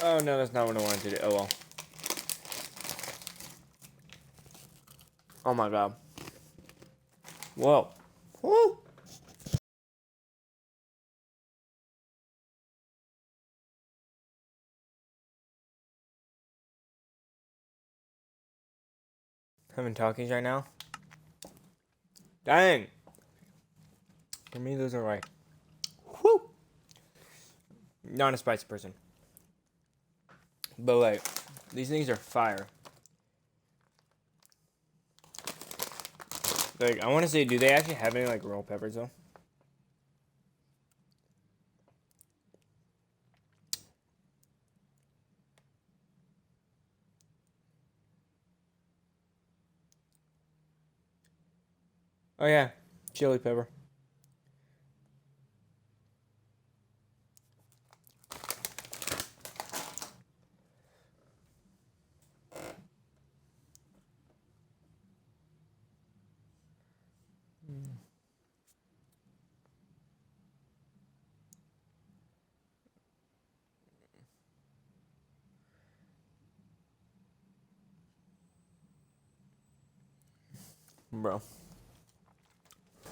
Oh no, that's not what I wanted to do. Oh well. Oh my god. Whoa. Woo! Having talkies right now? Dang! For me, those are like, whoo! Not a spicy person. But like, these things are fire. Like, I want to say, do they actually have any like real peppers though? Oh yeah, chili pepper. Bro.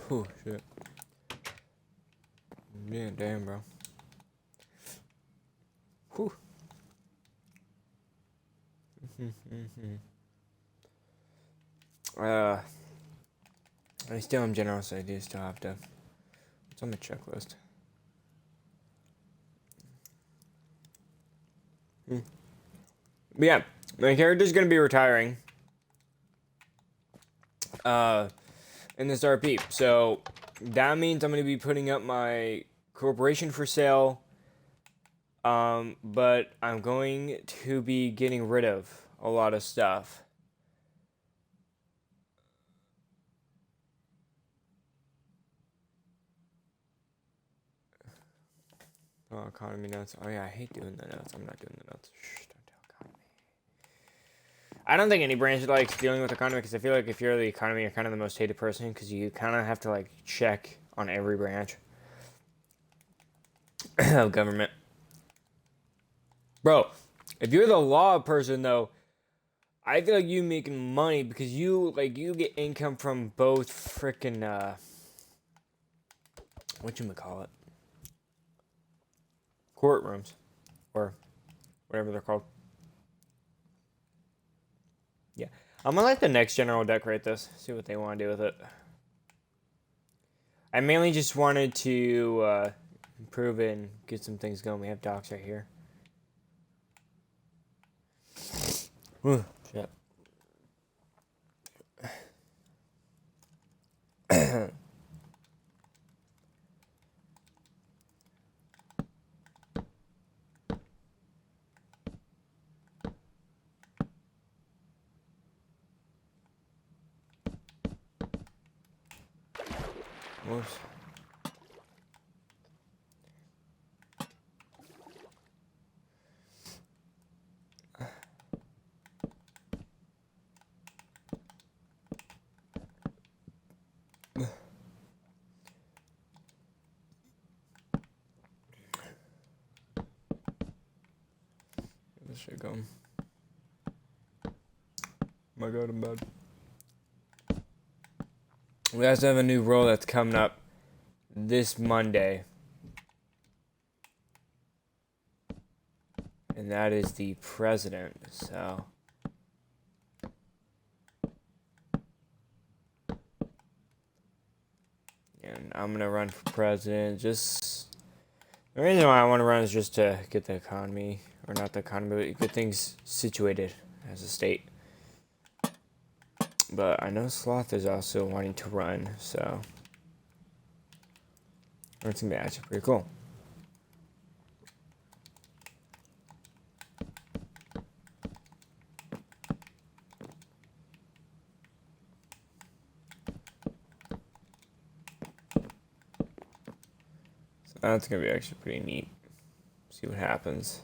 Oh shit. Yeah, damn, bro. Whew. uh, I still am generous. I do still have to. It's on the checklist. But yeah, my character's gonna be retiring. In this RP, so that means I'm gonna be putting up my corporation for sale. But I'm going to be getting rid of a lot of stuff. Oh, economy notes. Oh yeah, I hate doing the notes. I'm not doing the notes. Shh, don't tell economy. I don't think any branch likes dealing with economy because I feel like if you're the economy, you're kind of the most hated person because you kind of have to like check on every branch of government. Bro, if you're the law person though, I feel like you making money because you get income from both freaking whatchamacallit, courtrooms or whatever they're called. Yeah. I'm gonna let the next general decorate this, see what they want to do with it. I mainly just wanted to improve it and get some things going. We have docks right here. Shit. Whoops. This should go. My god, I'm bad. We also have a new role that's coming up this Monday. And that is the president, so. And I'm gonna run for president. Just the reason why I want to run is just to get the economy, or not the economy, but get things situated as a state. But I know Sloth is also wanting to run, so it's gonna be actually pretty cool. So that's gonna be actually pretty neat. See what happens.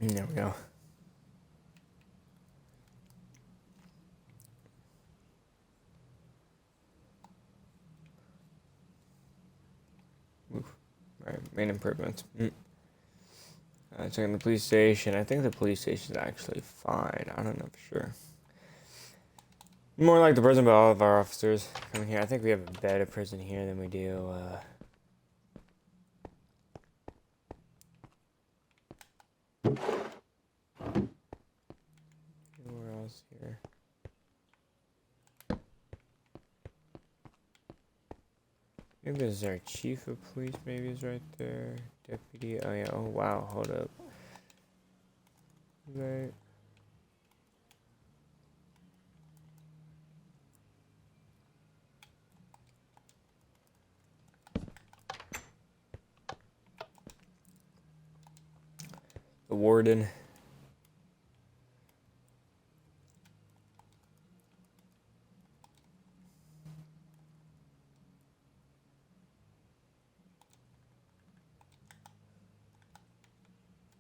There we go. Oof. Alright, main improvements. Checking the police station. I think the police station is actually fine. I don't know for sure. More like the prison, but all of our officers coming here. I think we have a better prison here than we do. Where else here? Maybe this is our chief of police. Maybe is right there. Deputy. Oh yeah. Oh wow. Hold up. Right. The warden.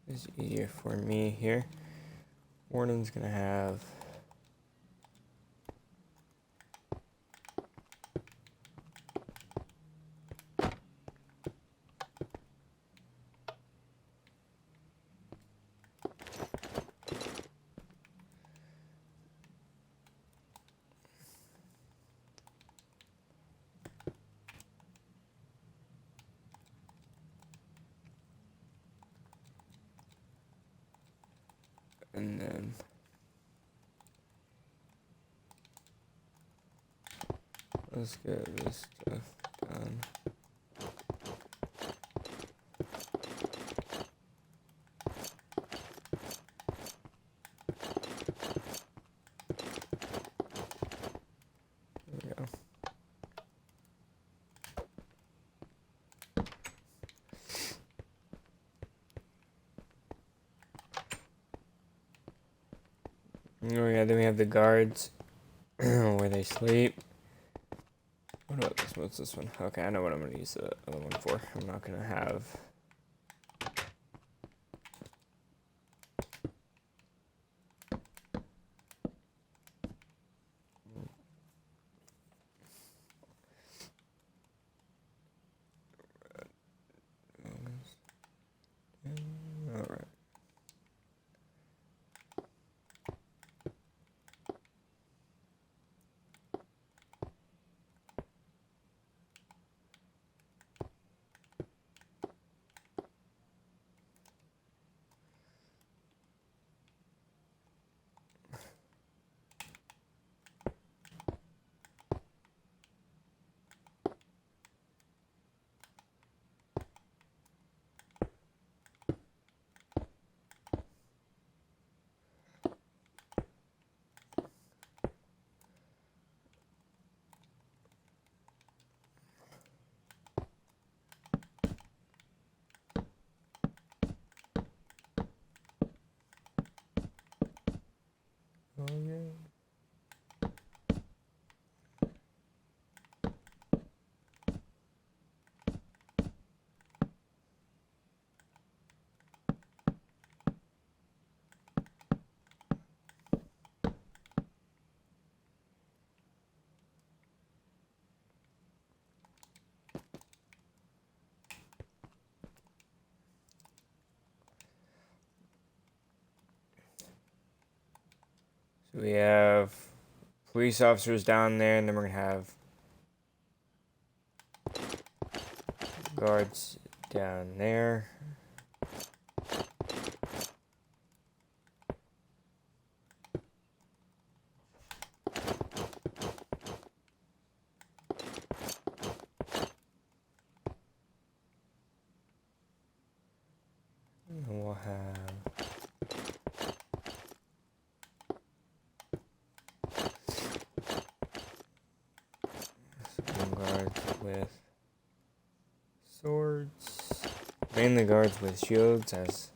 It's easier for me here. Warden's gonna have. And then let's get this stuff done. There we go. Oh yeah, then we have the guards where they sleep. What about this? What's this one? Okay, I know what I'm gonna use the other one for. I'm not gonna have. All right. Oh yeah. So we have police officers down there, and then we're gonna have guards down there. And we'll have some guards with swords. Mainly guards with shields, as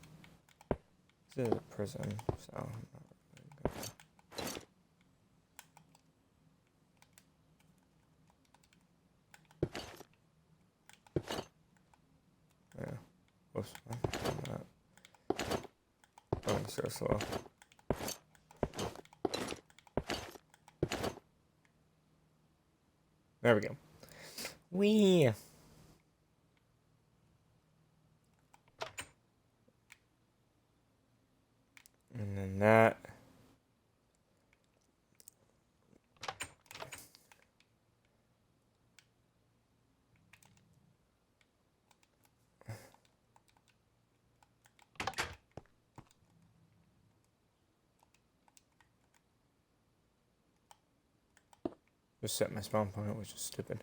this is a prison, so I'm not really gonna. Yeah. Whoops. so slow. There we go. Wee. And then that. Just set my spawn point, which is stupid.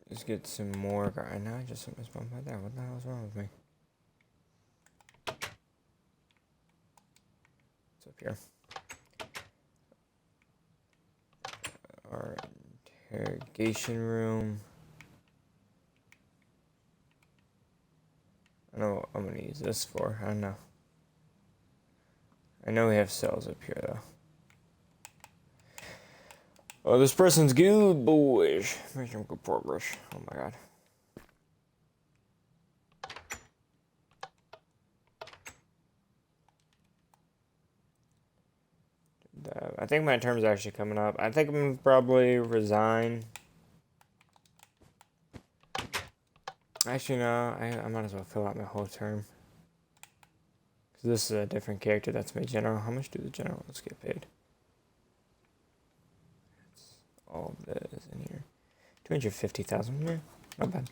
Just get some more. I know I just set my spawn point there. What the hell is wrong with me? It's up here. Our interrogation room. I know what I'm gonna use this for. I don't know. I know we have cells up here though. Oh, this person's good, boys. Making good progress. Oh my god. I think my term's actually coming up. I think I'm gonna probably resign. Actually, no. I might as well fill out my whole term. Because this is a different character. That's my general. How much do the generals get paid? All of this in here. 250,000. Yeah, not bad.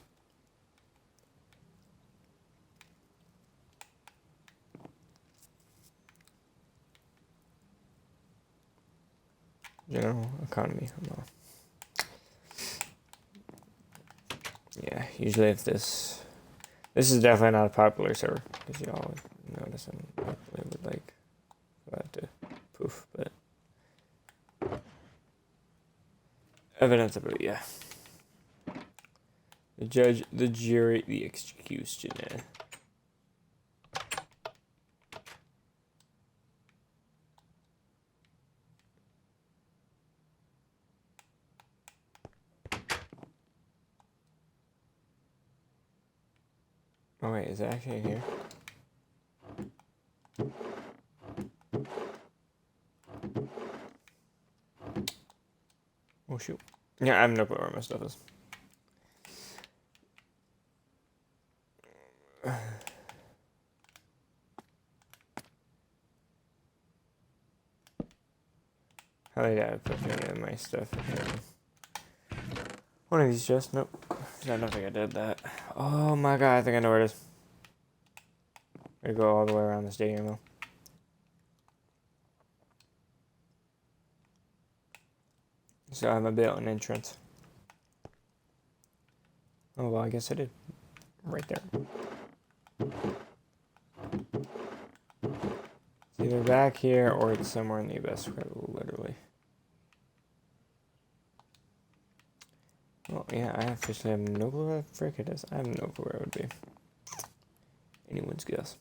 General economy. No. Yeah, usually if this is definitely not a popular server because y'all would notice and probably would like that to poof, but evidently, yeah. The judge, the jury, the executioner. Oh wait, is it actually here? Oh shoot. Yeah, I have no clue where my stuff is. How did I put any of my stuff in here? One of these just, nope. I don't think I did that. Oh my god, I think I know where it is. I go all the way around the stadium though. So I have a built-in entrance. Oh well, I guess I did. Right there. It's either back here or it's somewhere in the US, literally. Well, yeah, I officially have no clue where the frick it is. I have no clue where it would be. Anyone's guess.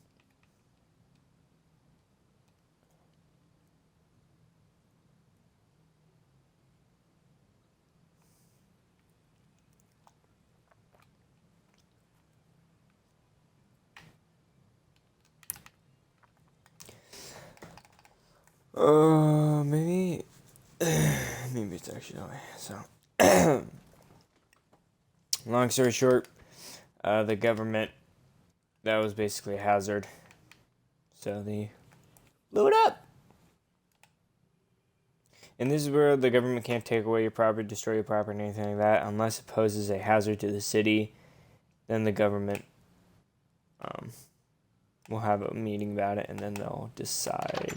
Maybe maybe it's actually that way. So, long story short, the government, that was basically a hazard. So they blew it up. And this is where the government can't take away your property, destroy your property, anything like that, unless it poses a hazard to the city. Then the government will have a meeting about it, and then they'll decide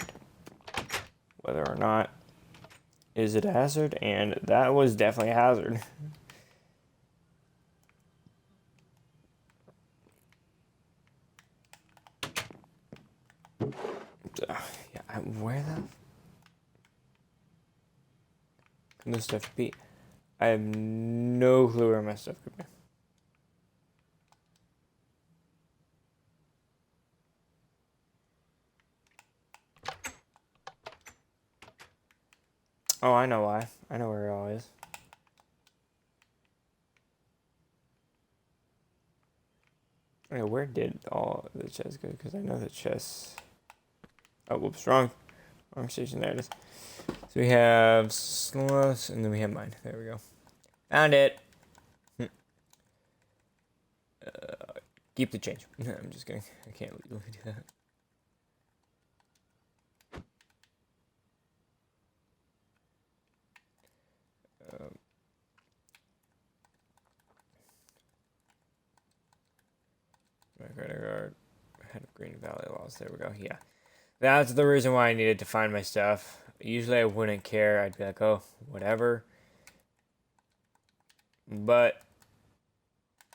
whether or not is it a hazard, and that was definitely a hazard. Can this stuff be? I have no clue where my stuff could be. Oh, I know why. I know where it all is. Okay, where did all the chests go? Because I know the chests... Oh, whoops, wrong station. There it is. So we have Sloths, and then we have mine. There we go. Found it. Keep the change. I'm just kidding. I can't legally do that. My credit card. Head of Green Valley Laws. There we go. Yeah. That's the reason why I needed to find my stuff. Usually I wouldn't care. I'd be like, oh, whatever. But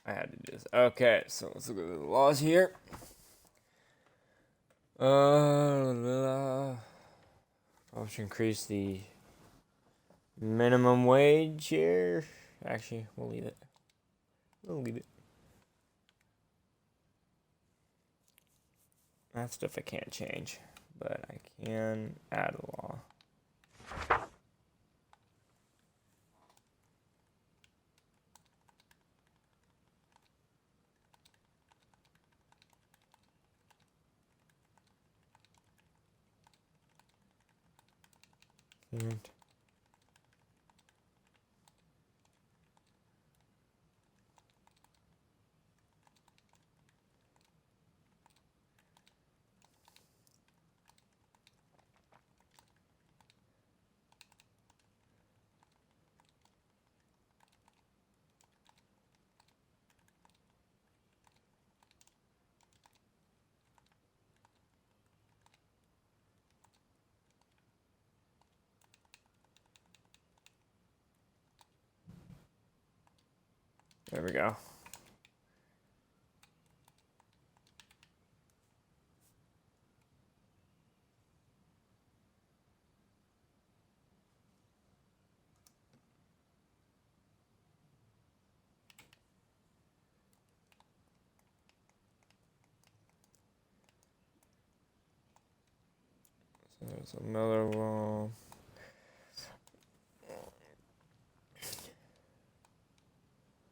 I had to do this. Okay, so let's look at the laws here. Probably should increase the minimum wage here. Actually, we'll leave it. That stuff I can't change, but I can add a law. And there we go. So there's another law.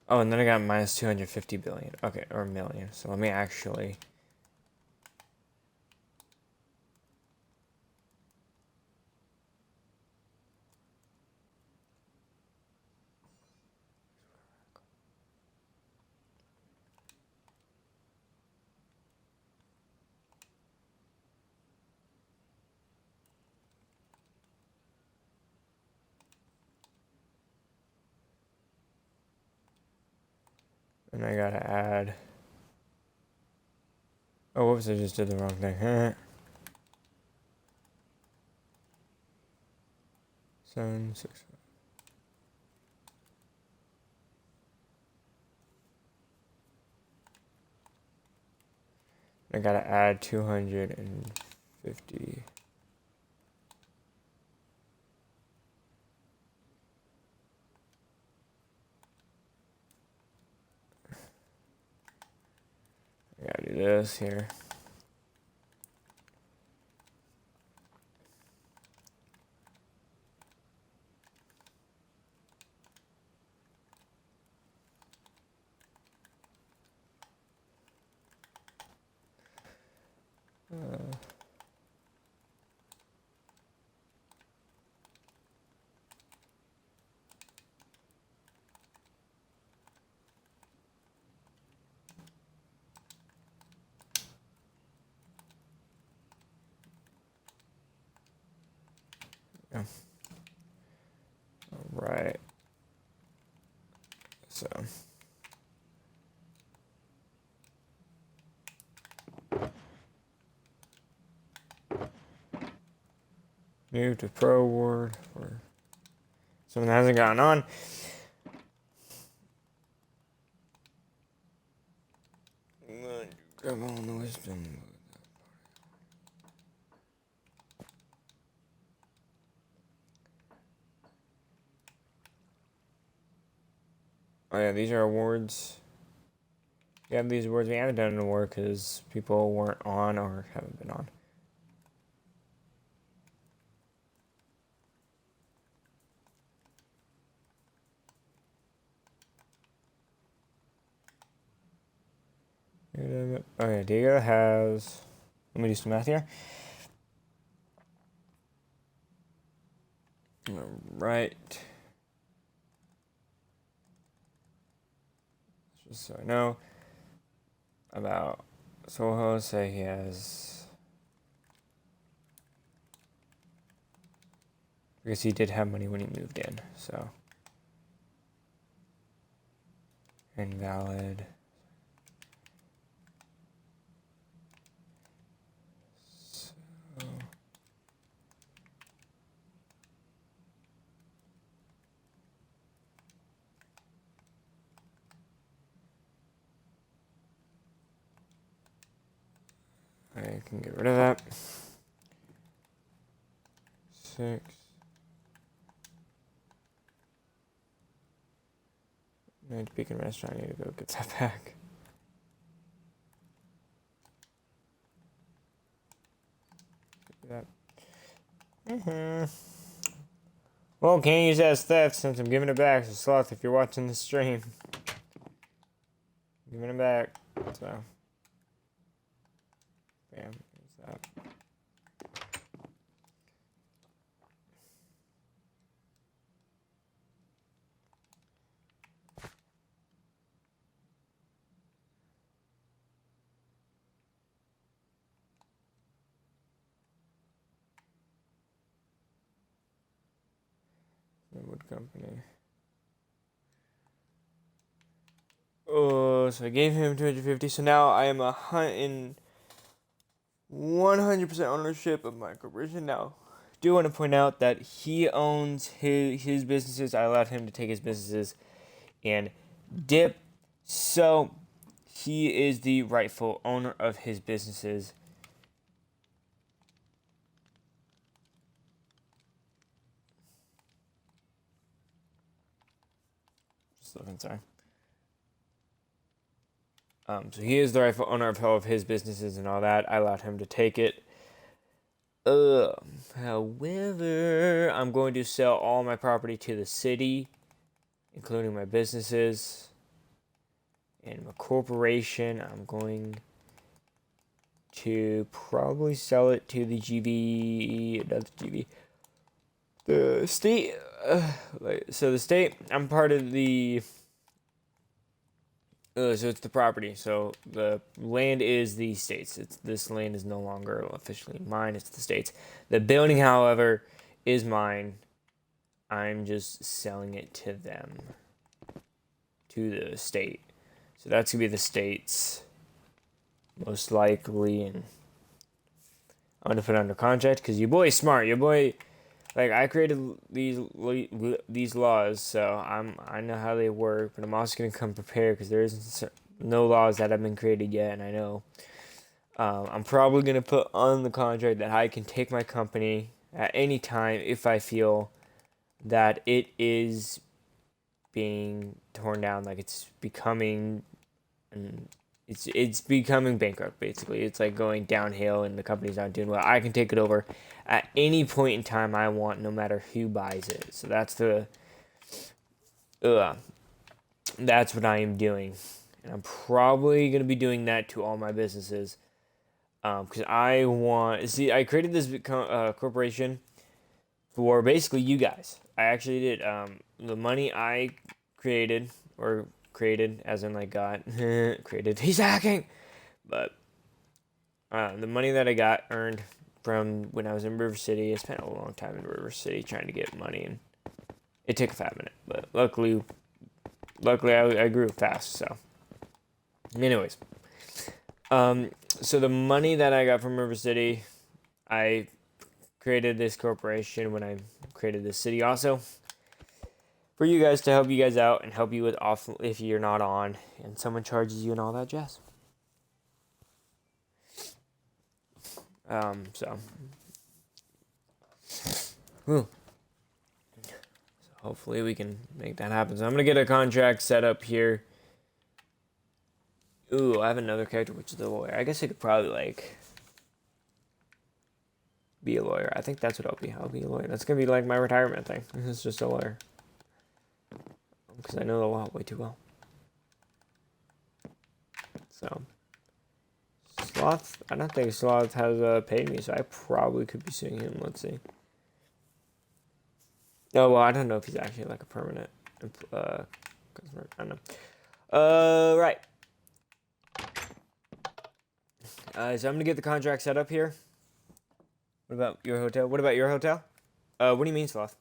Oh, and then I got minus 250 billion. Okay, or million. So let me actually... And I gotta add... Oh, whoops, I just did the wrong thing. 7, 6... I gotta add 250... I gotta do this here. Yeah. Alright. So... New to Pro Award for someone that hasn't gotten on. Grab on the wisdom. Oh yeah, these are awards. We have these awards. We haven't done an award because people weren't on or haven't been on. Oh yeah, Diego has. Let me do some math here. All right. Just so I know about Soho, say he has. Because he did have money when he moved in, so. Invalid. So. I can get rid of that. 6. Night Beacon Restaurant. I need to go get that back. That. Well, can't use that as theft since I'm giving it back. So Sloth, if you're watching the stream, giving it back. So, bam, there's that. The wood company. Oh, so I gave him 250. So now I am in 100% ownership of my corporation. Now, do want to point out that he owns his businesses. I allowed him to take his businesses and dip. So he is the rightful owner of his businesses. Just looking, sorry. So he is the rightful owner of all of his businesses and all that. I allowed him to take it. However, I'm going to sell all my property to the city, including my businesses and my corporation. I'm going to probably sell it to the GB, not the GB, the state. So the state, I'm part of the. So it's the property. So the land is the states. This land is no longer officially mine. It's the states. The building, however, is mine. I'm just selling it to them, to the state. So that's gonna be the states, most likely, and I'm gonna put it under contract because your boy's smart. Your boy, like I created these laws, so I know how they work, but I'm also gonna come prepared because there isn't no laws that have been created yet, and I know. I'm probably gonna put on the contract that I can take my company at any time if I feel that it is being torn down, like it's becoming, and it's becoming bankrupt. Basically, it's like going downhill, and the company's not doing well. I can take it over at any point in time I want, no matter who buys it. So that's that's what I am doing, and I'm probably gonna be doing that to all my businesses. Because I created this corporation for basically you guys. I actually did. The money I created, or created, as in like got created. He's hacking, but the money that I got earned from when I was in River City. I spent a long time in River City trying to get money, and it took a fat minute. But luckily, I grew fast. So, anyways, so the money that I got from River City, I created this corporation when I created this city also for you guys to help you guys out and help you with off if you're not on and someone charges you and all that jazz. So, whew. So hopefully we can make that happen. So I'm gonna get a contract set up here. Ooh, I have another character, which is the lawyer. I guess I could probably, like, be a lawyer. I think that's what I'll be. I'll be a lawyer. That's gonna be, like, my retirement thing. It's just a lawyer. Because I know the law way too well. So, Sloth, I don't think Sloth has paid me, so I probably could be suing him. Let's see. Oh, well, I don't know if he's actually, like, a permanent customer. I don't know. Right. So I'm going to get the contract set up here. What about your hotel? What about your hotel? What do you mean, Sloth?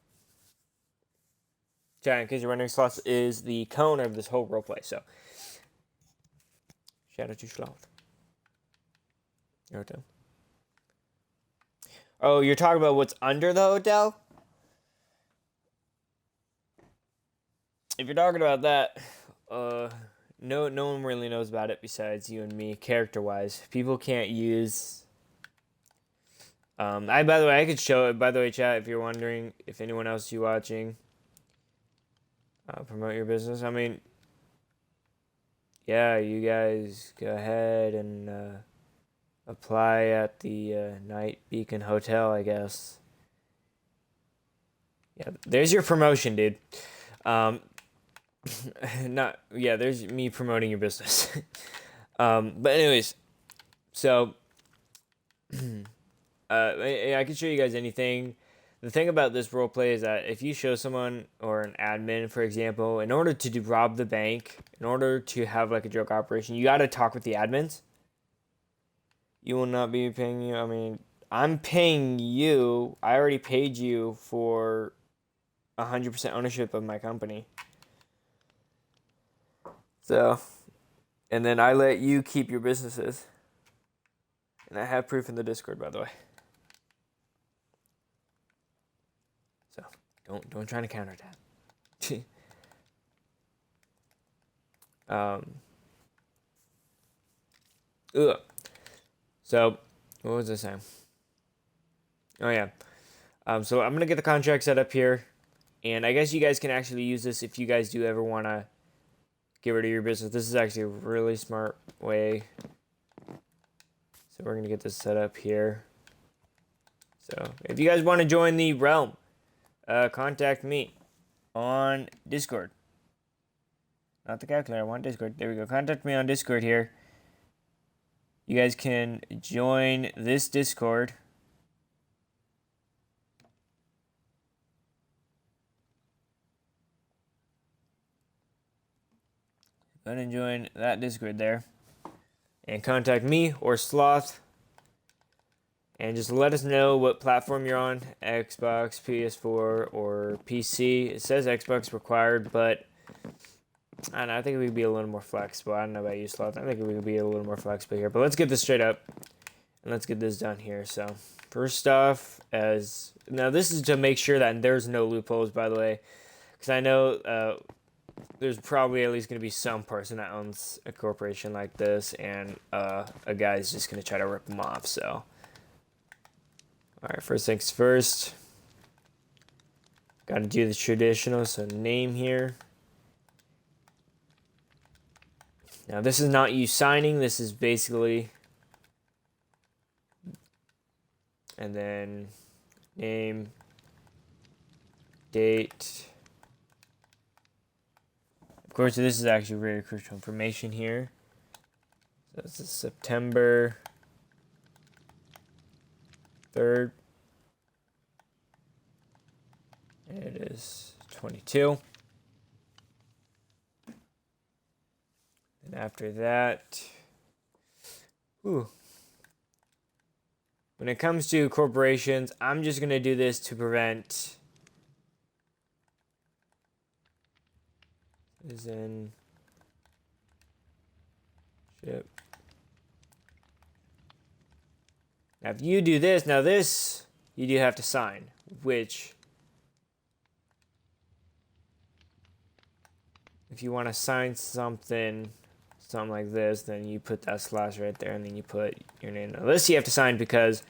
Chat, in case you're wondering, Sloth is the co-owner of this whole roleplay, so. Shout out to Sloth. Your hotel. Oh, you're talking about what's under the hotel? If you're talking about that, no one really knows about it besides you and me, character-wise. People can't use. By the way, I could show it. By the way, chat, if you're wondering, if anyone else is watching, promote your business. I mean, yeah, you guys go ahead and apply at the Night Beacon Hotel, I guess. Yeah, there's your promotion, dude. There's me promoting your business. But anyways, so I can show you guys anything. The thing about this roleplay is that if you show someone or an admin, for example, in order to rob the bank, in order to have like a joke operation, you got to talk with the admins. You will not be paying you. I mean, I'm paying you. I already paid you for 100% ownership of my company. So, and then I let you keep your businesses. And I have proof in the Discord, by the way. So, don't try to counter that. So, what was I saying? Oh yeah. So I'm gonna get the contract set up here, and I guess you guys can actually use this if you guys do ever wanna get rid of your business. This is actually a really smart way. So we're going to get this set up here. So if you guys want to join the realm, contact me on Discord. Not the calculator, I want Discord. There we go. Contact me on Discord here. You guys can join this Discord. Go ahead and join that Discord there. And contact me or Sloth. And just let us know what platform you're on. Xbox, PS4, or PC. It says Xbox required, but I don't know, I think we could be a little more flexible. I don't know about you, Sloth. I think we could be a little more flexible here. But let's get this straight up. And let's get this done here. So, first off, now this is to make sure that there's no loopholes, by the way. Because I know there's probably at least going to be some person that owns a corporation like this, and a guy's just going to try to rip them off, so. Alright, first things first. Got to do the traditional, so name here. Now, this is not you signing, this is basically. And then name, date. Of course, this is actually very crucial information here. So this is September 3rd. And it is 22. And after that, when it comes to corporations, I'm just going to do this to prevent is in ship. Now, if you do this, now this you do have to sign, which if you want to sign something like this, then you put that slash right there, and then you put your name. Now, this you have to sign because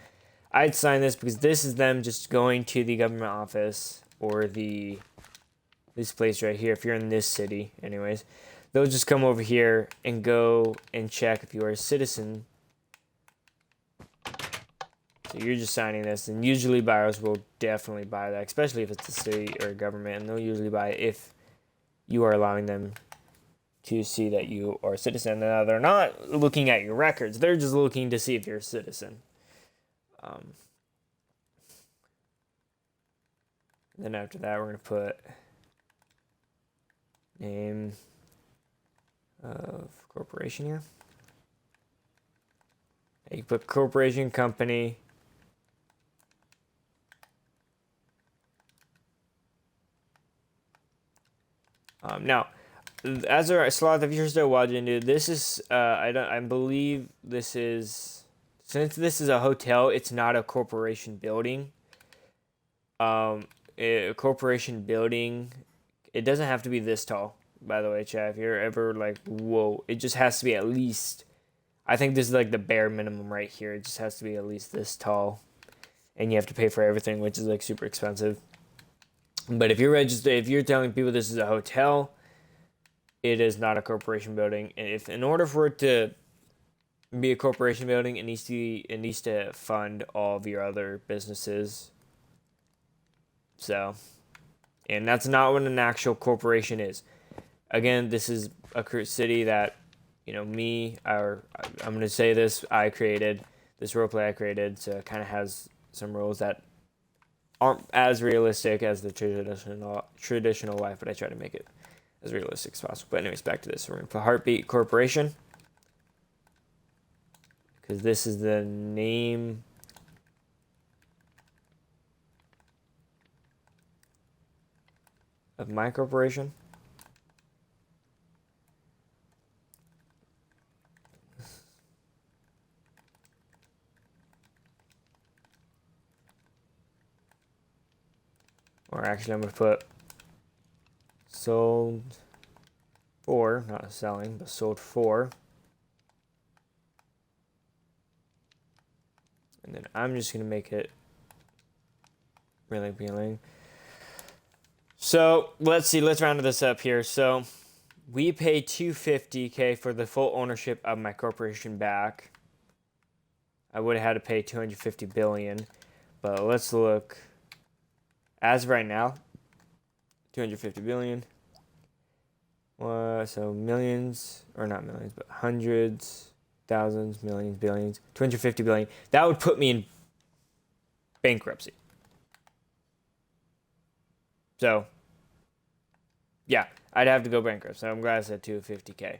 I'd sign this because this is them just going to the government office or the this place right here, if you're in this city, anyways, they'll just come over here and go and check if you are a citizen. So you're just signing this, and usually buyers will definitely buy that, especially if it's a city or a government, and they'll usually buy it if you are allowing them to see that you are a citizen. Now, they're not looking at your records. They're just looking to see if you're a citizen. Then after that, we're going to put name of corporation here. You put corporation, company. Now, as a Sloth, if you're still watching, dude, this is I believe this is, since this is a hotel, it's not a corporation building. A corporation building, it doesn't have to be this tall, by the way, chat. If you're ever like, whoa, it just has to be at least, I think this is like the bare minimum right here. It just has to be at least this tall, and you have to pay for everything, which is like super expensive. But if you're registered, if you're telling people this is a hotel, it is not a corporation building. And if in order for it to be a corporation building, it needs to fund all of your other businesses. So, and that's not what an actual corporation is. Again, this is a city that, you know, I'm going to say this, I created, this roleplay I created, so it kind of has some rules that aren't as realistic as the traditional life, but I try to make it as realistic as possible. But anyways, back to this. We're going to put Heartbeat Corporation, because this is the name of my corporation. Or actually, I'm going to put sold for, not selling, but sold for. And then I'm just going to make it really appealing. So let's see, let's round this up here. So we pay $250K for the full ownership of my corporation back. I would have had to pay $250 billion, but let's look. As of right now, $250 billion. So millions, or not millions, but hundreds, thousands, millions, billions, $250 billion. That would put me in bankruptcy. So, yeah, I'd have to go bankrupt. So I'm glad I said $250K.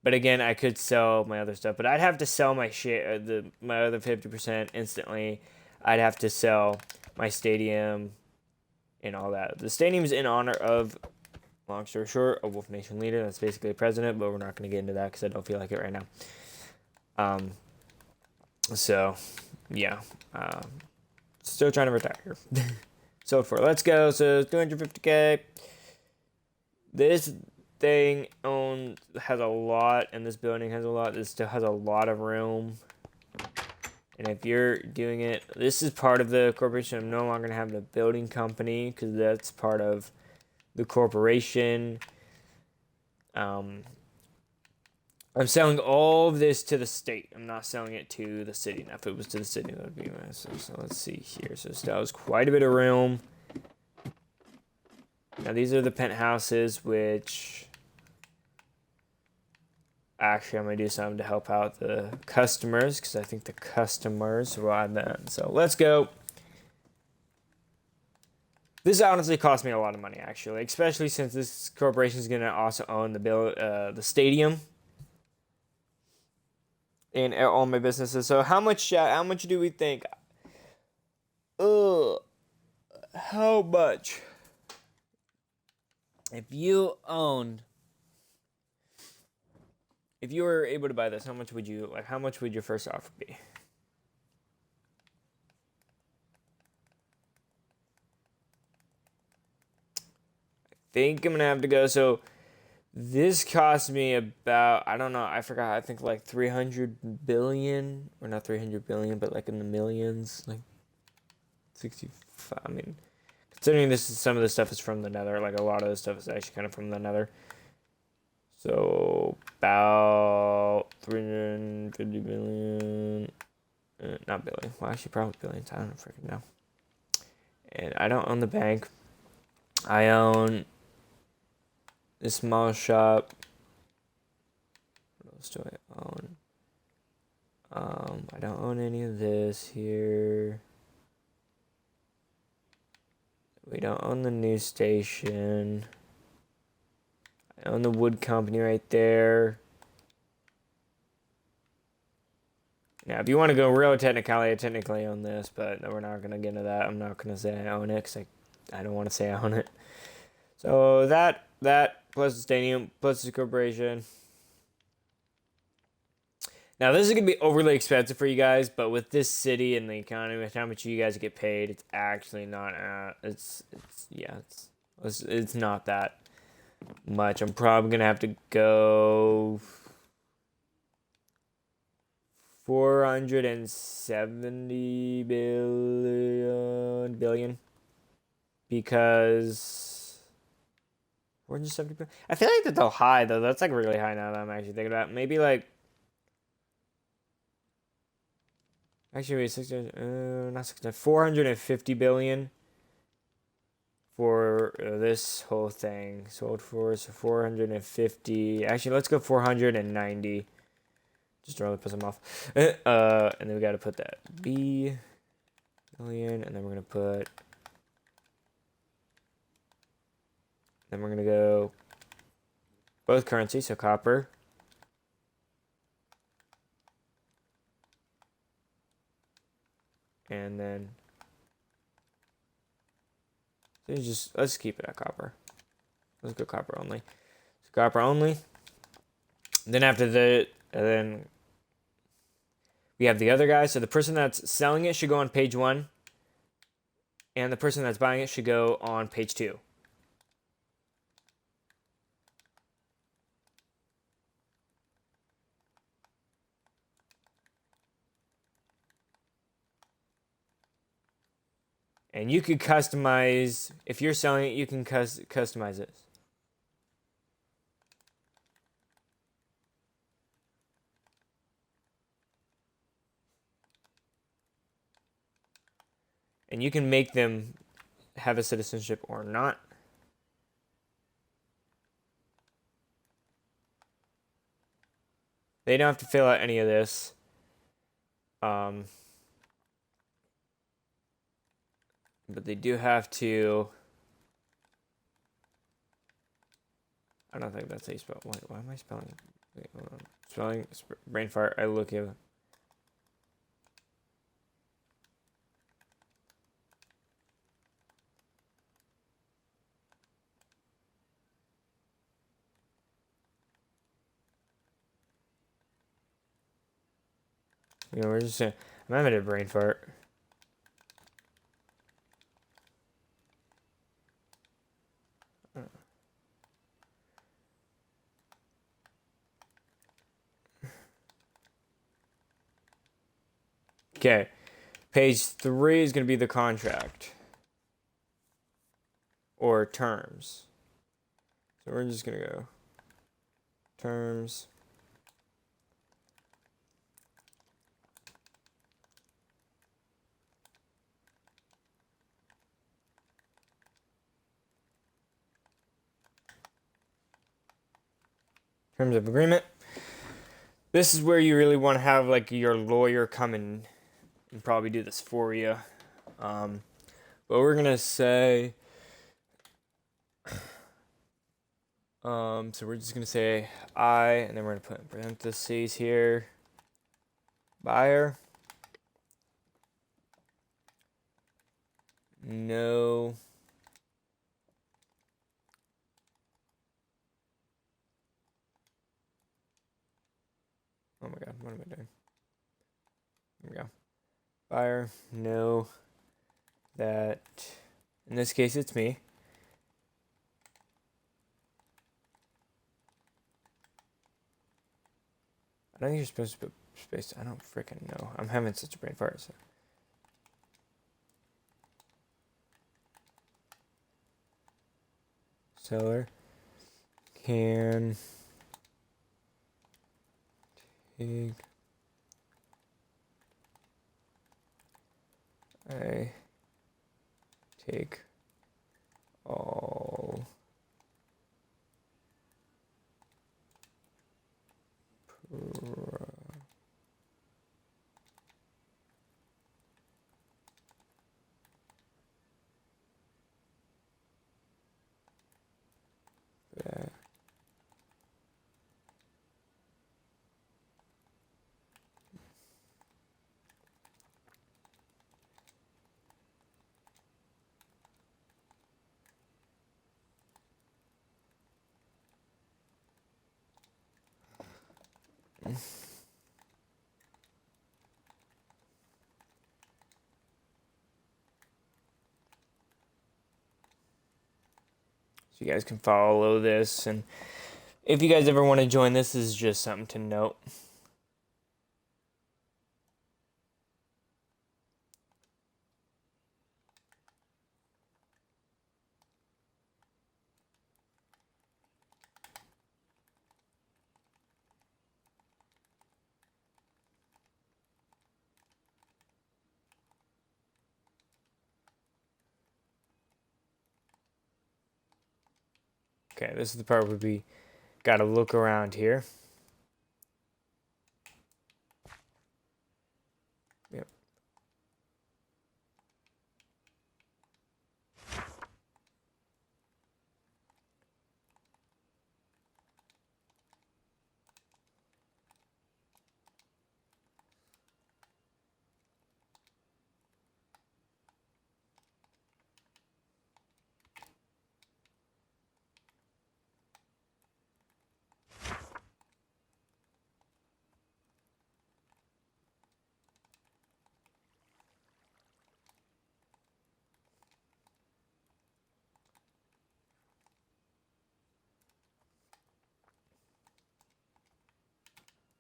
But again, I could sell my other stuff, but I'd have to sell my share, my other 50% instantly. I'd have to sell my stadium and all that. The stadium is in honor of, long story short, a Wolf Nation leader. That's basically the president, but we're not going to get into that because I don't feel like it right now. So, yeah. Still trying to retire here. Sold for. Let's go. So, 250K. This thing has a lot, and this building has a lot. This still has a lot of room. And if you're doing it, this is part of the corporation. I'm no longer going to have the building company because that's part of the corporation. I'm I'm selling all of this to the state. I'm not selling it to the city. Now, if it was to the city, that would be massive. So let's see here. So that was quite a bit of room. Now, these are the penthouses, which actually I'm going to do something to help out the customers, because I think the customers want that. So let's go. This honestly cost me a lot of money, actually, especially since this corporation is going to also own the stadium and all my businesses. So how much do we think? How much? If you were able to buy this, how much would your first offer be? I think I'm gonna have to go. So this cost me about, I don't know, I forgot, I think like 300 billion, or not 300 billion, but like in the millions, like 65, I mean, Considering this is, some of the stuff is from the Nether, like a lot of this stuff is actually kind of from the Nether. So about 350 billion, not billion. Well, actually, probably billions. I don't freaking know. And I don't own the bank. I own this small shop. What else do I own? I don't own any of this here. We don't own the news station. I own the wood company right there. Now, if you want to go real technically, I technically own this, but we're not going to get into that. I'm not going to say I own it because I don't want to say I own it. So that plus the stadium plus the corporation. Now, this is going to be overly expensive for you guys, but with this city and the economy, with how much you guys get paid, it's actually not, it's not that much. I'm probably going to have to go 470 billion because 470 billion. I feel like that's so high though. That's like really high now that I'm actually thinking about it. Maybe like actually wait, 600, not 600, 450 billion for this whole thing. Sold for so 450. Actually, let's go 490. Just to really piss them off. And then we got to put that B million, and then we're gonna put. Then we're gonna go both currencies, so copper. And then so let's keep it at copper. Let's go copper only. So copper only. Then after then we have the other guy. So the person that's selling it should go on page 1. And the person that's buying it should go on page 2. And you could customize, if you're selling it, you can customize it. And you can make them have a citizenship or not. They don't have to fill out any of this. But they do have to. I don't think that's how you spell. Why am I spelling? Wait, hold on. Spelling brain fart. I look at. We're just. I'm having a brain fart. Okay, page 3 is going to be the contract or terms. So we're just going to go terms. Terms of agreement. This is where you really want to have like your lawyer come in and probably do this for you. But we're gonna say, so we're just gonna say I, and then we're gonna put in parentheses here, buyer, no, oh my god, what am I doing? Here we go. Buyer, no, that, in this case it's me. I don't think you're supposed to put space. I don't freaking know. I'm having such a brain fart. So. seller can take I take all that. So you guys can follow this, and if you guys ever want to join, this is just something to note. Okay, this is the part where we gotta look around here. Yep.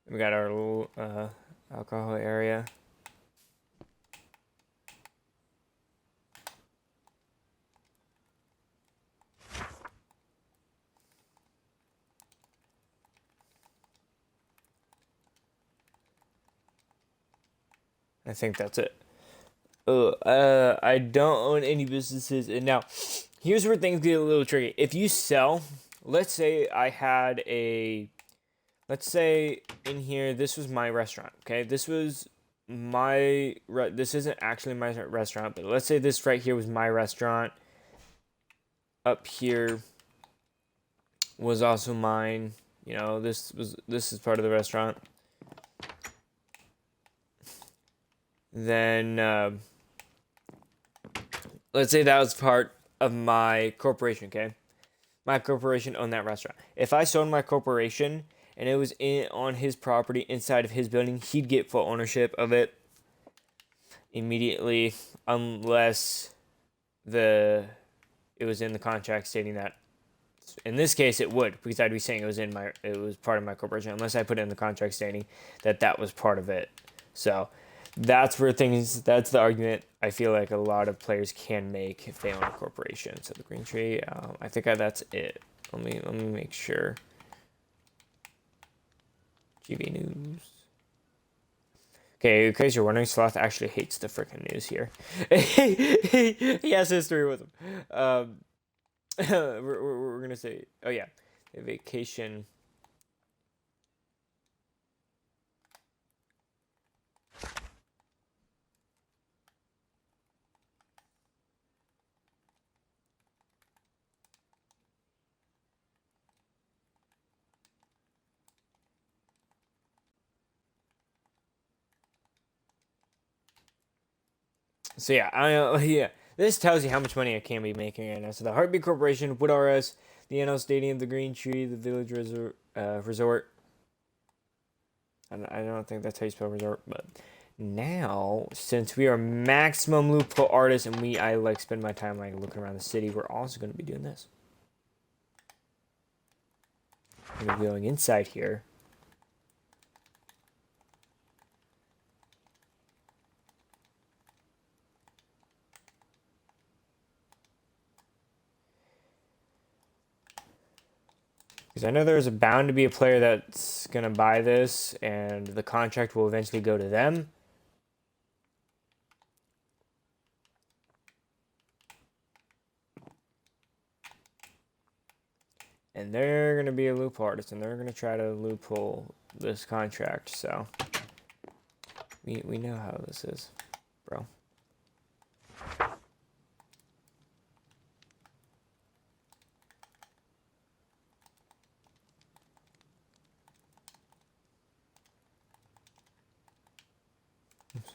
We got our little alcohol area. I think that's it. I don't own any businesses, and now here's where things get a little tricky. If you sell, let's say I had a, let's say in here this was my restaurant. Okay, this was my this isn't actually my restaurant, but let's say this right here was my restaurant. Up here was also mine. You know, this is part of the restaurant. Then let's say that was part of my corporation, okay? My corporation owned that restaurant. If I sold my corporation and it was on his property inside of his building, he'd get full ownership of it immediately, unless it was in the contract stating that. In this case, it would, because I'd be saying it was part of my corporation, unless I put it in the contract stating that was part of it. So that's that's the argument I feel like a lot of players can make if they own a corporation. So the green tree, I think that's it. Let me make sure. GB News. Okay, in case you're wondering, Sloth actually hates the freaking news here. He has history with them. We're gonna say, oh yeah, a vacation. So yeah, yeah. This tells you how much money I can be making right now. So the Heartbeat Corporation, Wood RS, the NL Stadium, the Green Tree, the Village Resort. I don't think that's how you spell resort, but now since we are maximum loophole artists and I like spend my time like looking around the city, we're also going to be doing this. We're going to be going inside here. Because I know there's bound to be a player that's going to buy this, and the contract will eventually go to them. And they're going to be a loophole artist, and they're going to try to loophole this contract. So we know how this is, bro. Oops.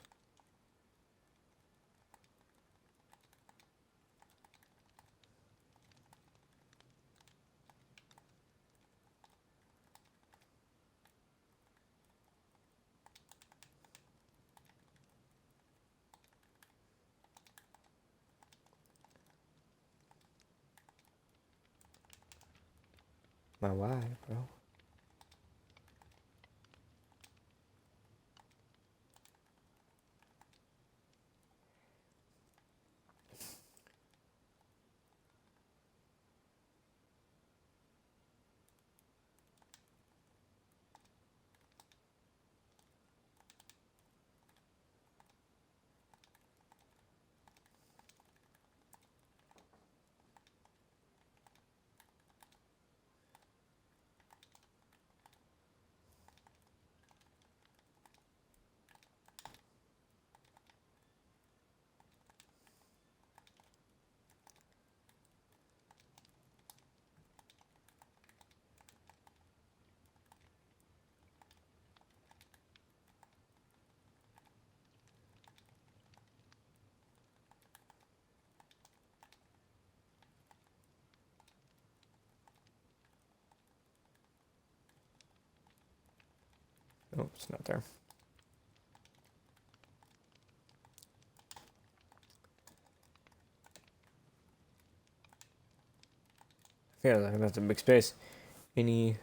My wife, bro. Oh, it's not there. Yeah, that's a big space. Any...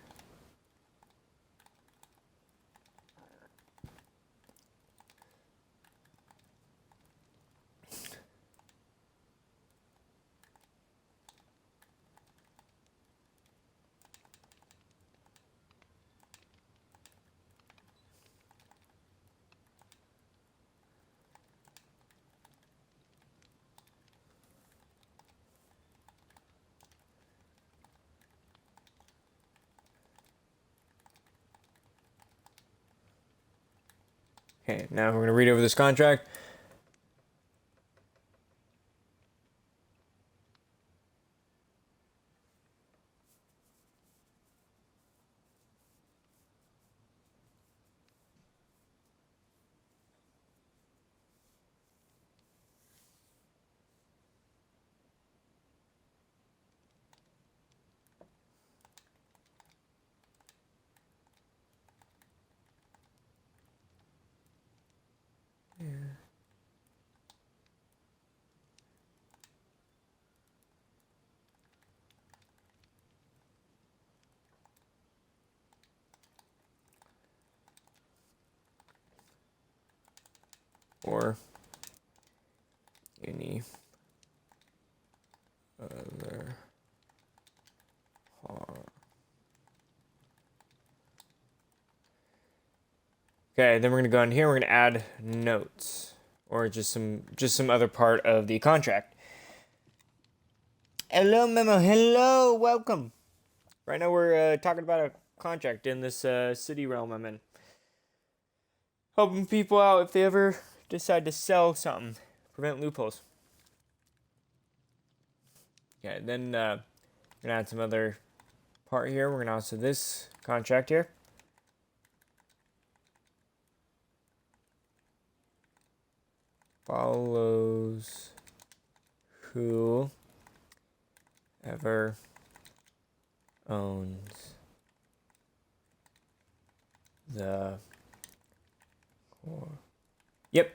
Okay, now we're going to read over this contract. Or any other harm. Okay, then we're gonna go in here. We're gonna add notes, or just some other part of the contract. Hello, Memo. Hello, welcome. Right now we're talking about a contract in this city realm I'm in. Helping people out if they ever decide to sell something. Prevent loopholes. Okay, then we're gonna add some other part here. We're gonna also this contract here. Follows who ever owns the core. Yep.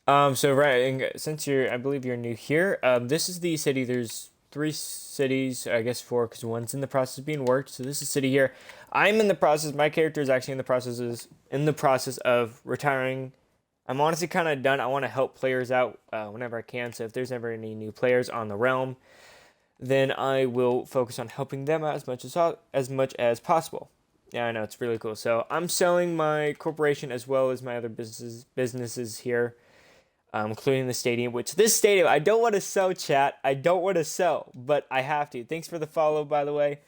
So right, since I believe you're new here. This is the city. There's 3 cities, I guess 4, because one's in the process of being worked. So this is city here. I'm in the process. My character is actually in the process of retiring. I'm honestly kind of done. I want to help players out whenever I can. So if there's ever any new players on the realm then I will focus on helping them out as much as possible. Yeah, I know, it's really cool. So I'm selling my corporation as well as my other businesses here, including the stadium. Which this stadium, I don't want to sell, chat. I don't want to sell, but I have to. Thanks for the follow, by the way.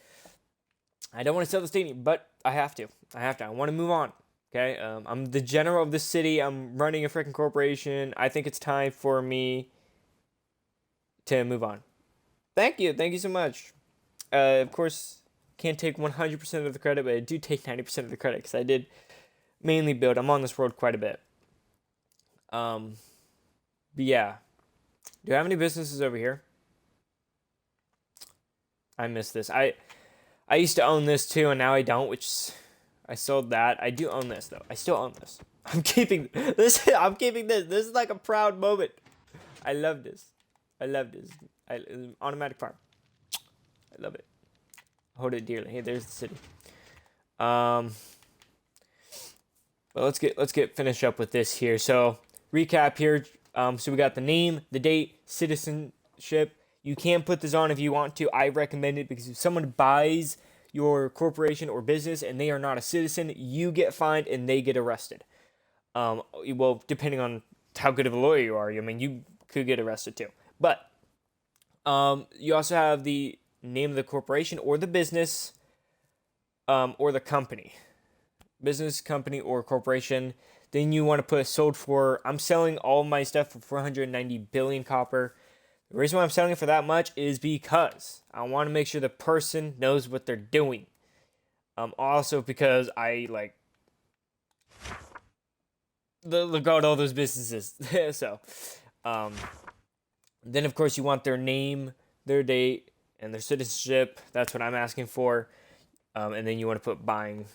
I don't want to sell the stadium, but I have to. I want to move on. Okay, I'm the general of the city. I'm running a freaking corporation. I think it's time for me to move on. Thank you so much. Of course, can't take 100% of the credit, but I do take 90% of the credit because I did mainly build. I'm on this world quite a bit. But yeah, do I have any businesses over here? I miss this. I used to own this too, and now I don't, which I sold that. I do own this though. I still own this. I'm keeping this. I'm keeping this. This is like a proud moment. I love this. I love this. Automatic farm. I love it. Hold it dearly. Hey, there's the city. But let's get finished up with this here. So recap here. So we got the name, the date, citizenship. You can put this on if you want to. I recommend it because if someone buys your corporation or business and they are not a citizen, you get fined and they get arrested. Well, depending on how good of a lawyer you are, I mean, you could get arrested too. But you also have the name of the corporation or the business, or the company, business, company, or corporation. Then you want to put sold for. I'm selling all my stuff for 490 billion copper. The reason why I'm selling it for that much is because I want to make sure the person knows what they're doing. Also because I like look out all those businesses. So, then of course you want their name, their date, and their citizenship. That's what I'm asking for. And then you want to put buying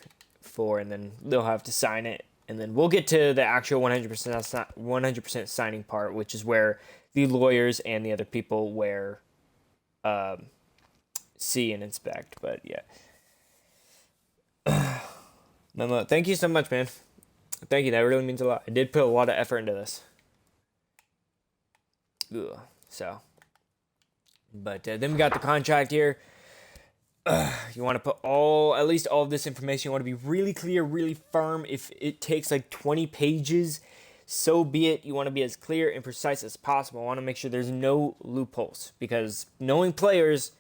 for, and then they'll have to sign it. And then we'll get to the actual 100% signing part, which is where the lawyers and the other people see and inspect. But yeah. Thank you so much, man. Thank you. That really means a lot. I did put a lot of effort into this. Ugh. So. But then we got the contract here. You want to put at least all of this information. You want to be really clear, really firm. If it takes like 20 pages, so be it. You want to be as clear and precise as possible. I want to make sure there's no loopholes, because knowing players,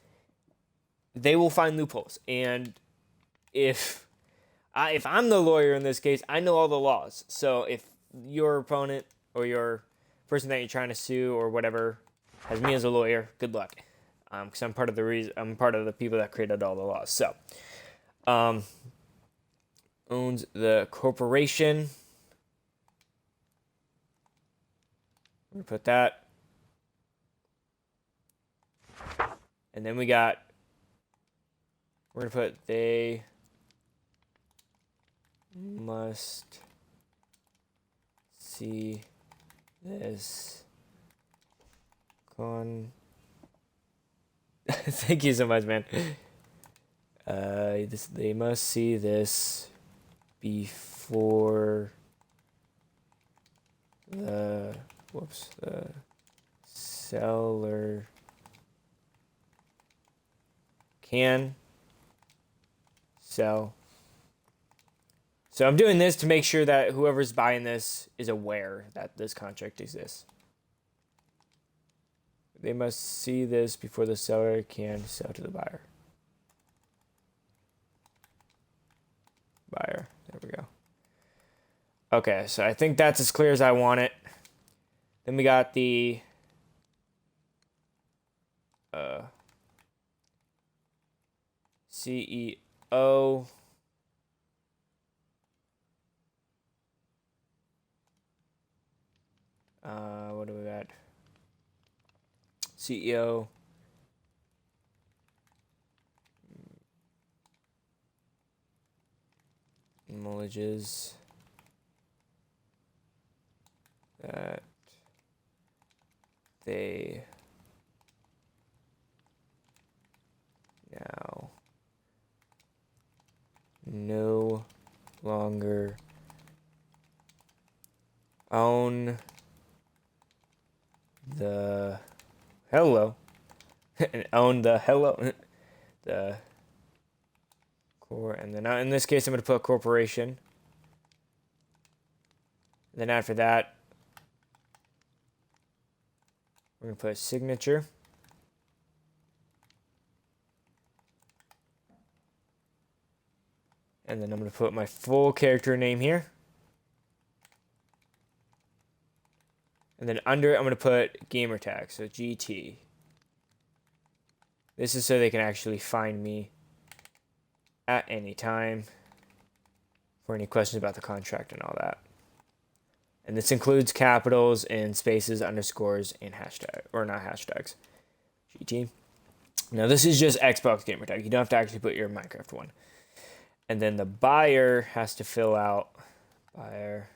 they will find loopholes. And if I'm the lawyer in this case, I know all the laws. So if your opponent or your person that you're trying to sue or whatever has me as a lawyer, good luck. Because I'm part of the people that created all the laws. So, owns the corporation. We put that, and then we're gonna put they must see this Thank you so much, man. They must see this before the seller can sell. So I'm doing this to make sure that whoever's buying this is aware that this contract exists. They must see this before the seller can sell to the buyer. There we go. Okay, so I think that's as clear as I want it. Then we got the CEO. What do we got? CEO. Acknowledges that they now no longer own the own the hello, the core, and then in this case I'm going to put corporation. And then after that, we're going to put signature. And then I'm going to put my full character name here. And then under it, I'm going to put gamer tag, so GT. This is so they can actually find me at any time for any questions about the contract and all that. And this includes capitals and spaces, underscores, and hashtag, or not hashtags. GT. Now this is just Xbox gamer tag. You don't have to actually put your Minecraft one. And then the buyer has to fill out buyer,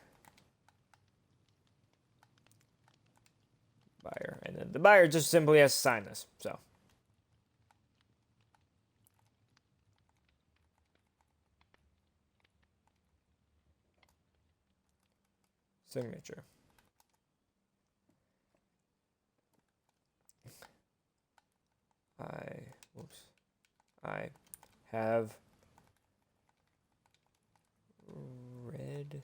and then the buyer just simply has to sign this. So signature. I have read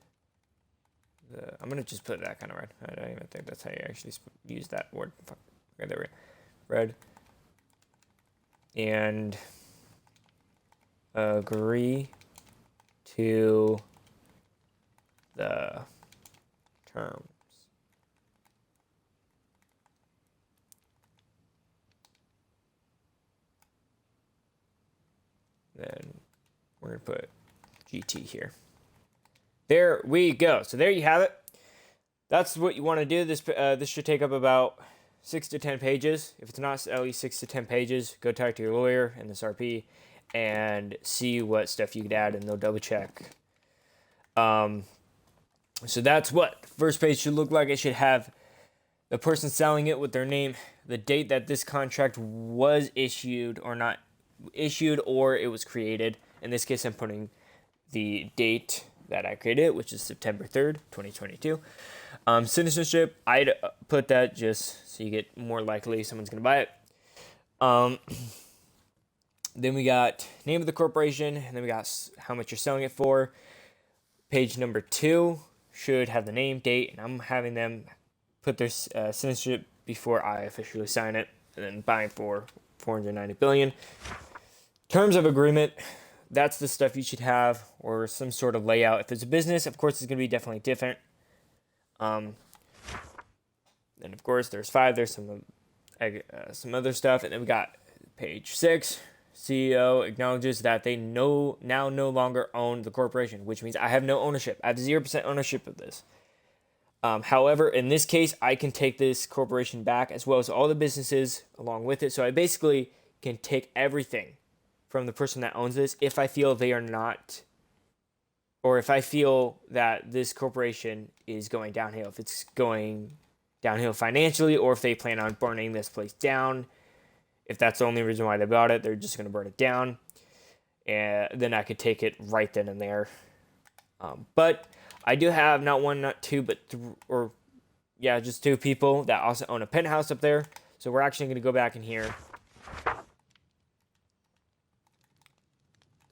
the. I'm gonna just put that kind of red. I don't even think that's how you actually use that word. Okay, there we go. Red. And agree to the terms. Then we're gonna put GT here. There we go. So there you have it. That's what you want to do. This should take up about 6 to 10 pages. If it's not at least 6 to 10 pages, go talk to your lawyer and this RP and see what stuff you could add, and they'll double check. So that's what first page should look like. It should have the person selling it with their name, the date that this contract was issued or not issued, or it was created. In this case, I'm putting the date that I created it, which is September 3rd, 2022. Citizenship, I'd put that just so you get more likely someone's going to buy it. Then we got name of the corporation, and then we got how much you're selling it for. Page number 2 should have the name, date, and I'm having them put their citizenship before I officially sign it, and then buying for $490 billion. Terms of agreement, that's the stuff you should have, or some sort of layout. If it's a business, of course, it's going to be definitely different. Then, of course, there's 5. There's some other stuff. And then we got page 6. CEO acknowledges that they now no longer own the corporation, which means I have no ownership. I have 0% ownership of this. However, in this case, I can take this corporation back as well as all the businesses along with it. So I basically can take everything from the person that owns this if I feel they are not, or if I feel that this corporation is going downhill, if it's going downhill financially, or if they plan on burning this place down. If that's the only reason why they bought it, they're just going to burn it down. And then I could take it right then and there. But I do have not 1, not 2, but just 2 people that also own a penthouse up there. So we're actually going to go back in here.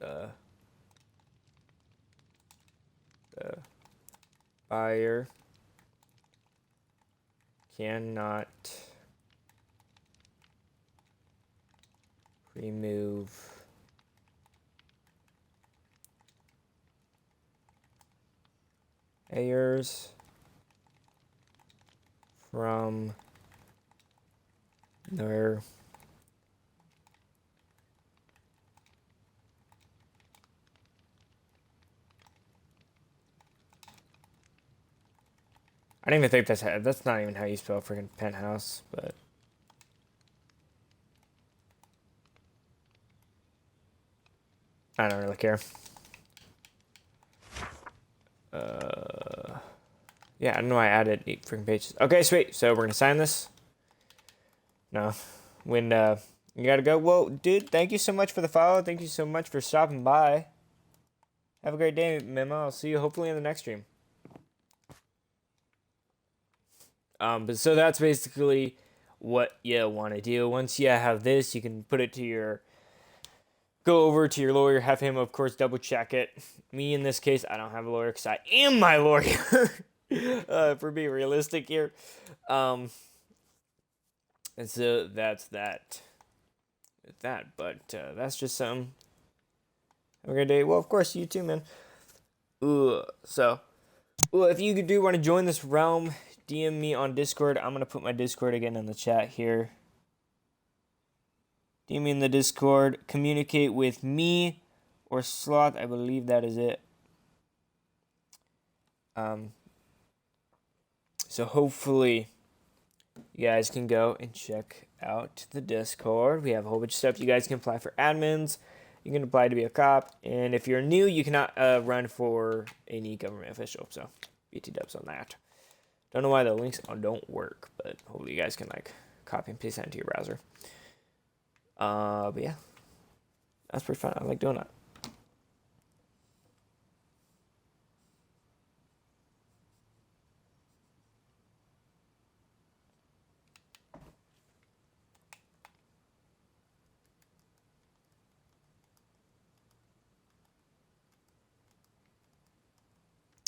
The buyer cannot remove heirs from their I don't even think that's not even how you spell freaking penthouse, but I don't really care. Yeah, I don't know why I added 8 freaking pages. Okay, sweet. So we're gonna sign this. No, when you gotta go. Well, dude, thank you so much for the follow. Thank you so much for stopping by. Have a great day, Memo. I'll see you hopefully in the next stream. But so that's basically what you want to do. Once you have this, you can put it to your, go over to your lawyer, have him, of course, double check it. Me, in this case, I don't have a lawyer because I am my lawyer. For being realistic here. And so that's that. But that's just something. Have a great day. Well, of course, you too, man. So, if you do want to join this realm, DM me on Discord. I'm going to put my Discord again in the chat here. DM me in the Discord. Communicate with me or Sloth. I believe that is it. So hopefully you guys can go and check out the Discord. We have a whole bunch of stuff. You guys can apply for admins. You can apply to be a cop. And if you're new, you cannot run for any government official. So BT dubs on that. Don't know why the links don't work, but hopefully you guys can like copy and paste that into your browser. But yeah, that's pretty fun. I like doing that.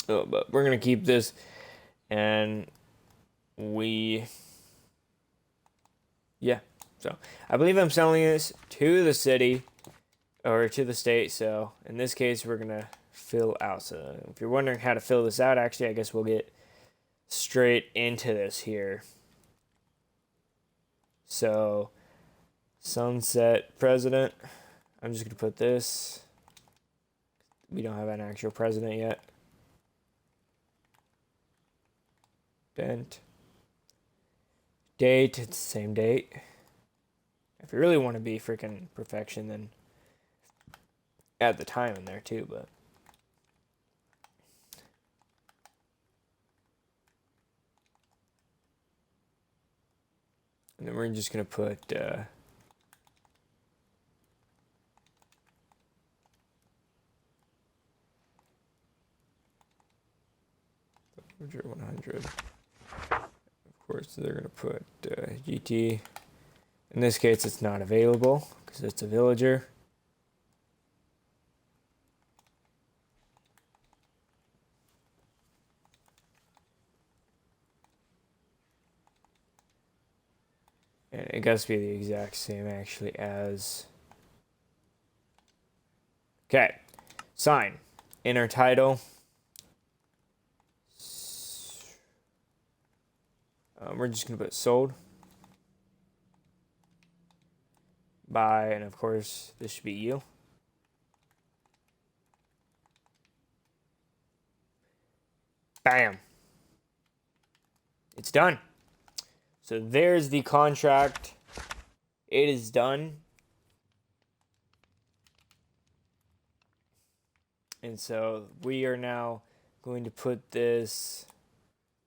But we're gonna keep this, and so I believe I'm selling this to the city or to the state. So in this case, we're gonna fill out. So if you're wondering how to fill this out, actually, I guess we'll get straight into this here. So Sunset President. I'm just gonna put this. We don't have an actual president yet. Date, it's the same date. If you really want to be freaking perfection, then add the time in there too, but and then we're just gonna put Villager 100. Of course, they're gonna put GT. In this case, it's not available because it's a villager. And it has to be the exact same actually as. Okay, sign, inner title. We're just gonna put sold by, and of course this should be you. Bam. It's done. So there's the contract. It is done. And so we are now going to put this.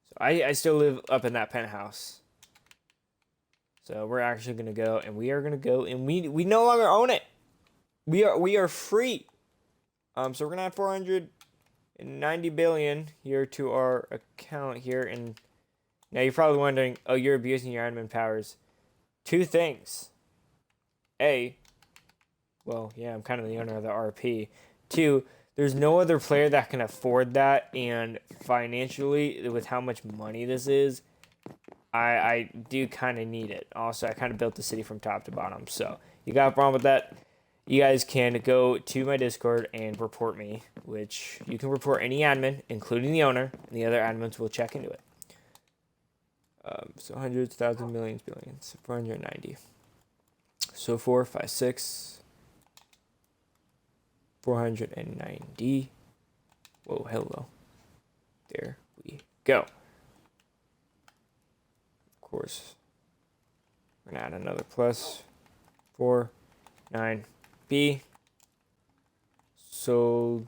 So I still live up in that penthouse. So we're actually going to go, and we are going to go, and we no longer own it. We are free. So we're going to add 490 billion here to our account here. And now you're probably wondering, oh, you're abusing your admin powers. Two things. A, well, yeah, I'm kind of the owner of the RP. Two, there's no other player that can afford that, and financially, with how much money this is, I do kind of need it. Also, I kind of built the city from top to bottom, so you got a problem with that? You guys can go to my Discord and report me, which you can report any admin, including the owner, and the other admins will check into it. So hundreds, thousands, millions, billions, 490. So 4, 5, 6, 490. Whoa, hello. There we go. Of course, we're gonna add another plus 4, 9, B. Sold.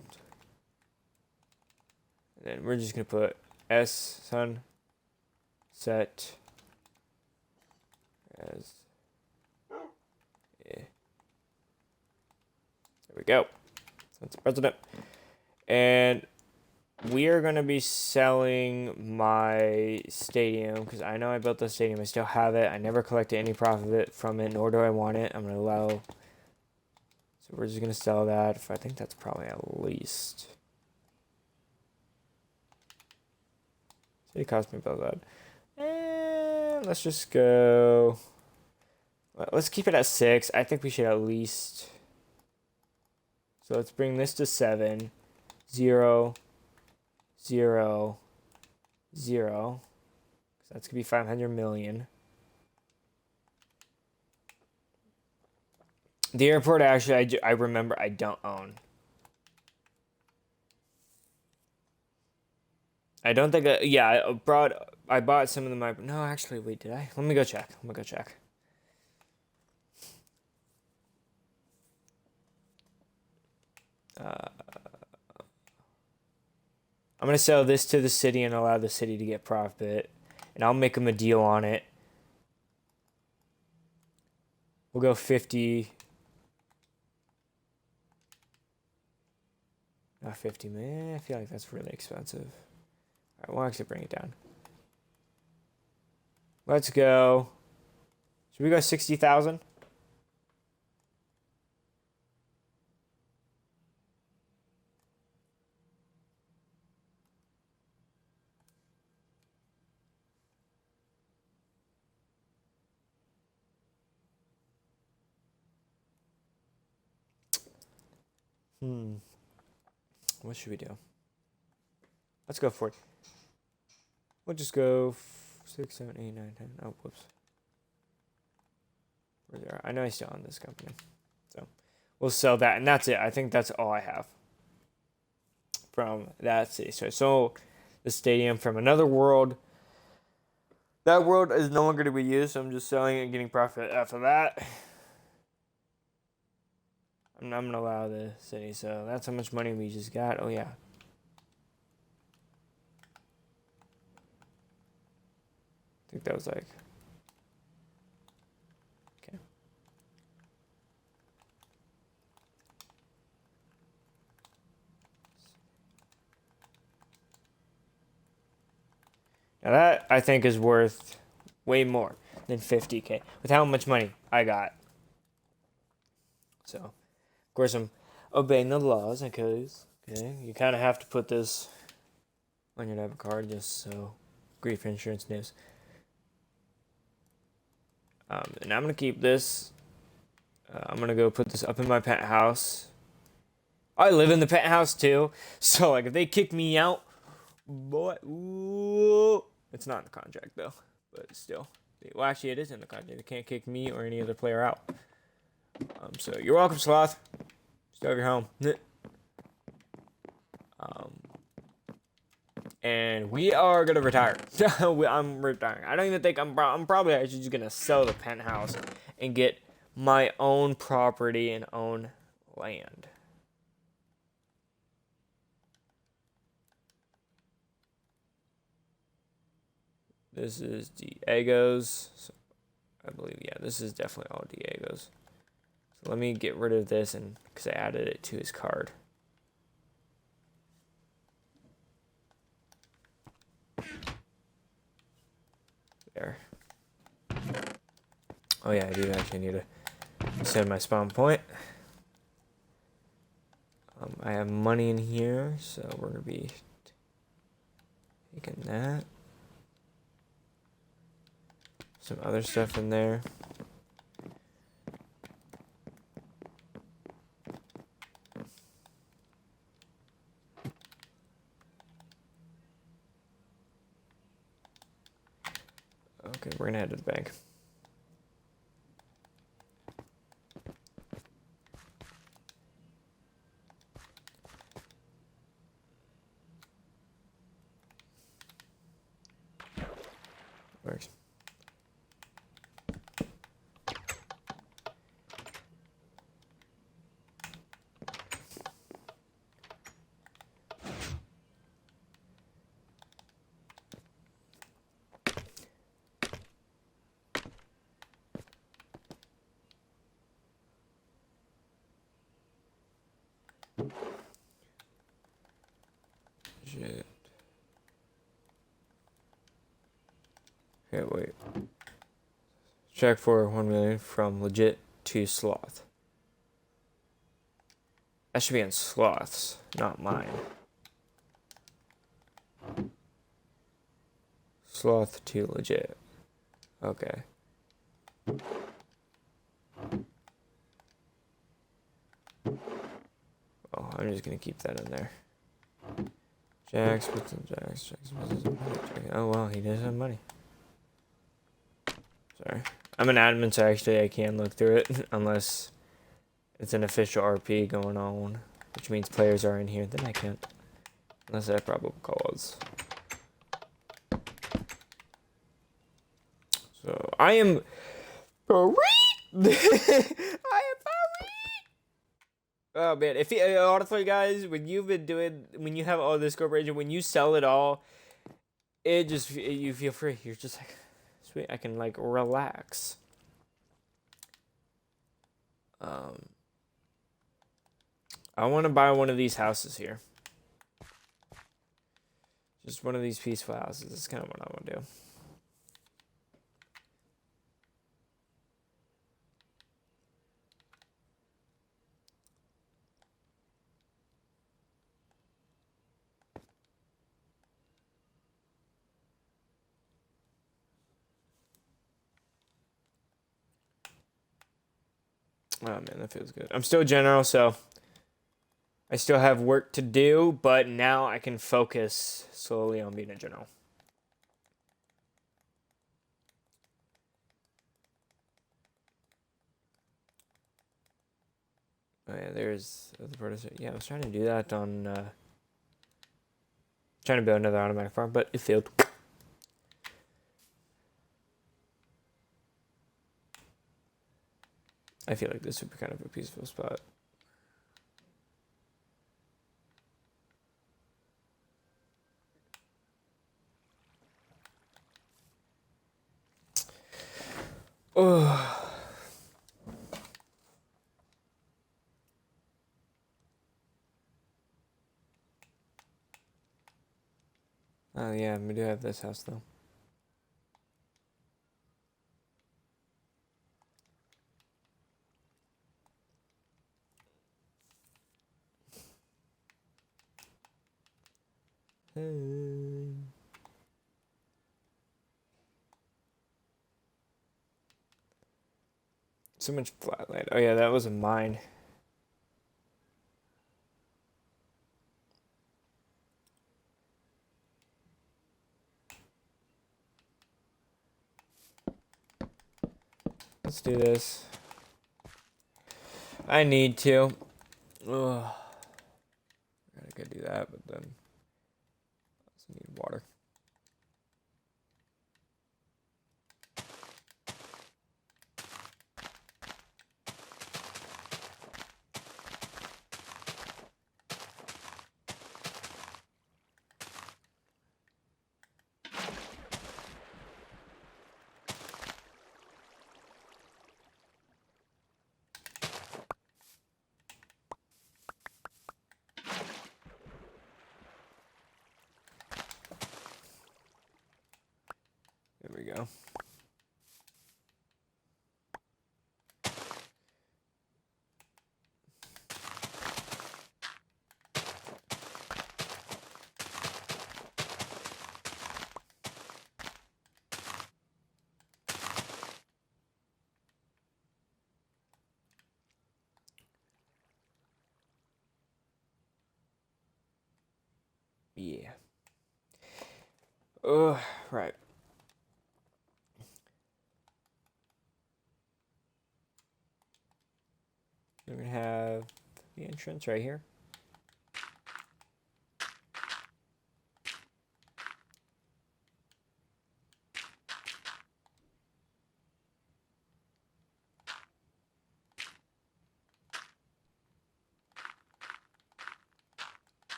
And then we're just gonna put S sun set as. Yeah. There we go. That's the president. And we are going to be selling my stadium because I know I built the stadium. I still have it. I never collected any profit from it, nor do I want it. I'm going to allow... So we're just going to sell that. I think that's probably at least... So it cost me about that. And let's just go... Let's keep it at 6. I think we should at least... So let's bring this to 7. 0, 0, 0. So that's gonna be 500 million. The airport, actually, I remember I don't own. I don't think yeah, I bought some of them. No, actually, wait, did I? Let me go check. I'm gonna sell this to the city and allow the city to get profit, and I'll make them a deal on it. We'll go 50. Not 50, man. I feel like that's really expensive. All right, we'll actually bring it down. Let's go. Should we go 60,000? What should we do? Let's go for it. We'll just go 6, 7, 8, 9, 10. Oh, whoops. Where's there? I know I still own this company. So we'll sell that, and that's it. I think that's all I have from that city. So I sold the stadium from another world. That world is no longer to be used, so I'm just selling it and getting profit after that. I'm not gonna allow the city, so that's how much money we just got. Oh yeah. I think that was like... Okay. Now that, I think, is worth way more than 50K with how much money I got. So, of course, I'm obeying the laws because, okay, you kind of have to put this on your debit card just so grief insurance knows. And I'm going to keep this. I'm going to go put this up in my penthouse. I live in the penthouse too. So, like, if they kick me out, boy, ooh, it's not in the contract though, but still. Well, actually, it is in the contract. They can't kick me or any other player out. So you're welcome, Sloth. Still have your home. And we are gonna retire. I'm retiring. I don't even think I'm probably actually just gonna sell the penthouse and get my own property and own land. This is Diego's. So I believe, yeah, this is definitely all Diego's. So let me get rid of this, and because I added it to his card. There. Oh yeah, I do actually need to set my spawn point. I have money in here, so we're gonna be taking that. Some other stuff in there. Okay, we're gonna head to the bank. Works. legit. Okay, wait. Check for 1 million from legit to sloth. That should be in sloths, not mine. Sloth to legit. Okay. Oh, I'm just gonna keep that in there. Jax, puts in Jax, Jax, oh well, he does have money. Sorry. I'm an admin, so actually I can look through it, unless it's an official RP going on, which means players are in here, then I can't. Unless I have probable cause. So, I am free! I am free! Oh man, if you, honestly guys, when you have all this corporation, when you sell it all, you feel free. You're just like, sweet, I can like relax. I want to buy one of these houses here. Just one of these peaceful houses. That's kind of what I want to do. Oh man, that feels good. I'm still general, so I still have work to do, but now I can focus solely on being a general. Oh yeah, there's the prototype. Yeah, I was trying to do that on trying to build another automatic farm, but it failed. I feel like this would be kind of a peaceful spot. Oh. Oh yeah, we do have this house though. So much flatland. Oh yeah, that was a mine. Let's do this. I need to. Ugh. I gotta do that, but then I also need water. There we go. Yeah. Oh, right. We're gonna have the entrance right here.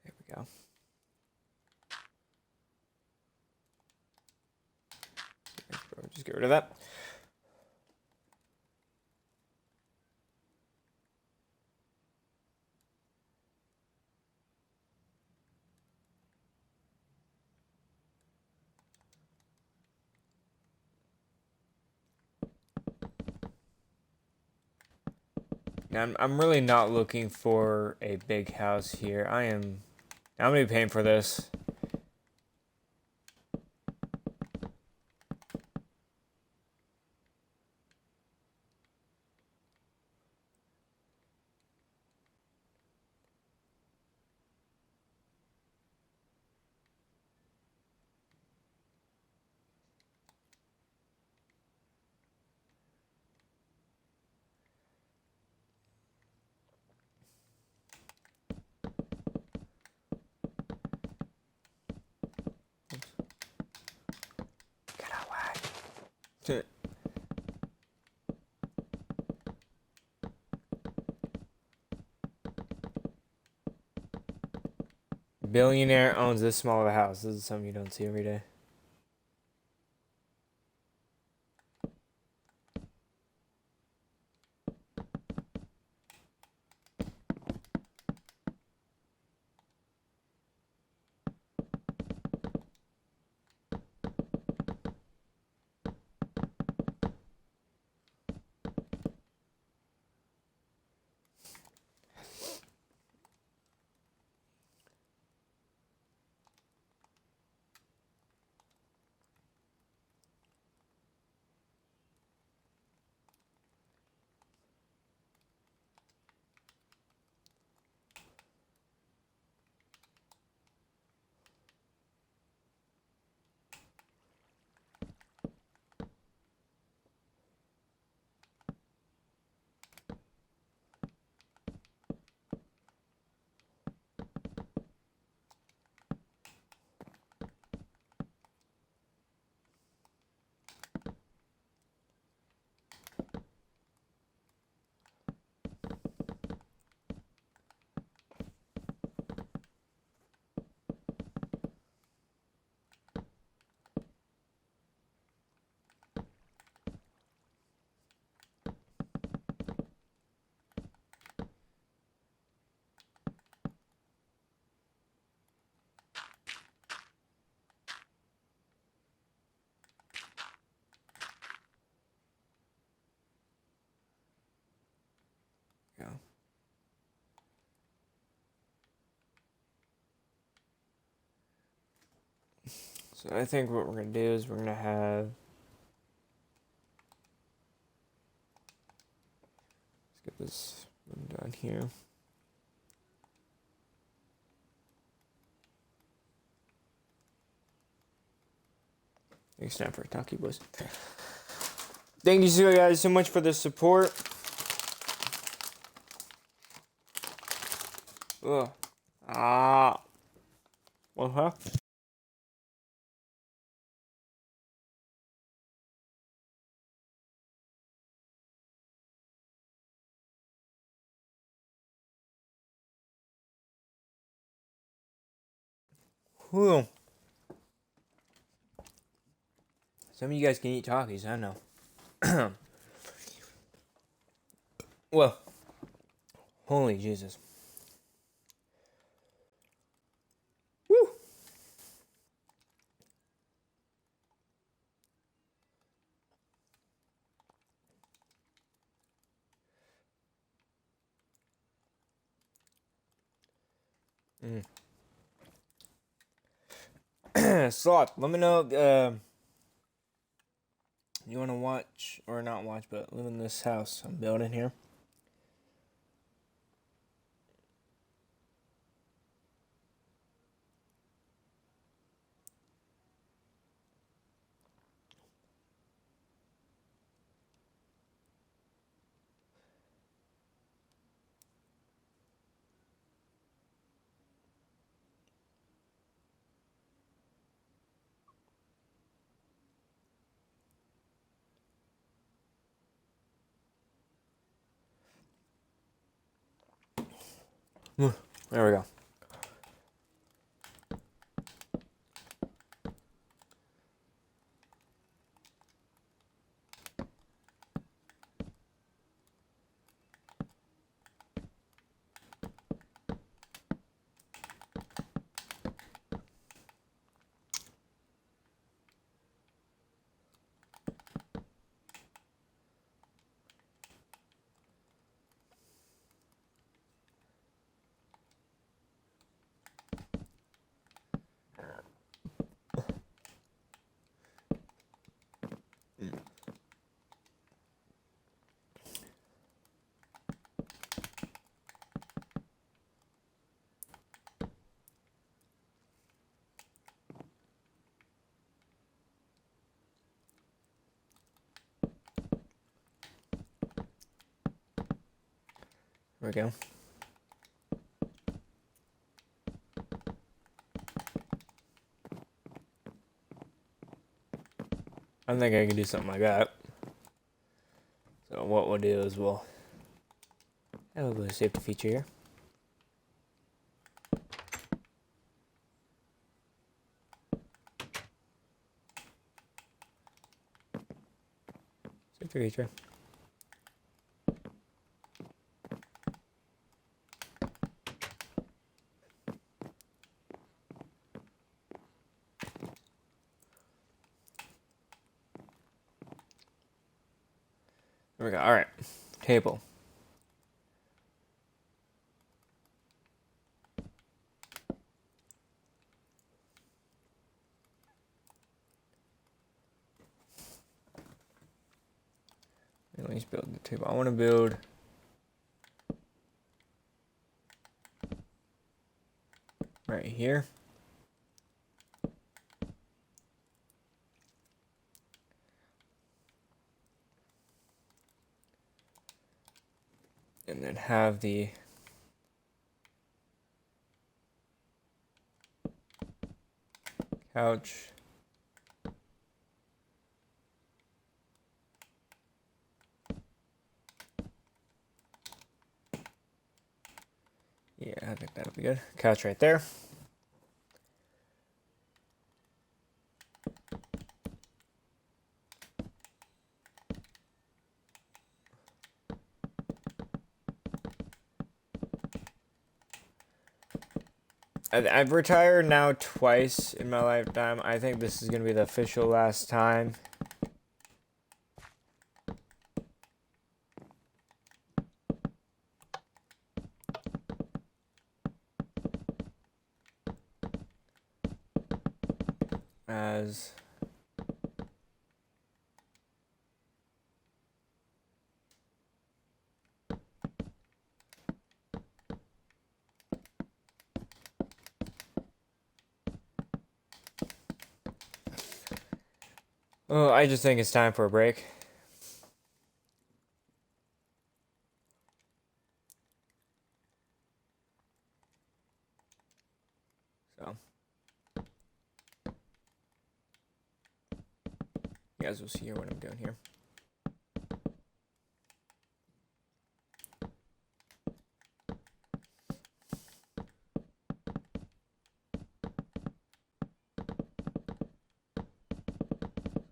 There we go. Just get rid of that. I'm really not looking for a big house here. I'm gonna be paying for this. Get away. Billionaire owns this small of a house. This is something you don't see every day. Yeah. So I think what we're gonna do is we're gonna have. Let's get this one done here. Thanks, Snap, for talking, boys. Thank you so guys so much for the support. Ugh. Well, huh? Whew. Some of you guys can eat Takis, I know. Well, holy Jesus. Woo! Sloth, let me know you want to watch, or not watch, but live in this house I'm building here. There we go. There we go. I think I can do something like that. So what we'll do is we'll have a little safety feature here. Safety feature. There we go. All right. Table. At least build the table. I want to build right here. And then have the couch. Yeah, I think that'll be good. Couch right there. I've retired now twice in my lifetime. I think this is going to be the official last time. As oh, I just think it's time for a break. So, you guys will see here what I'm doing here.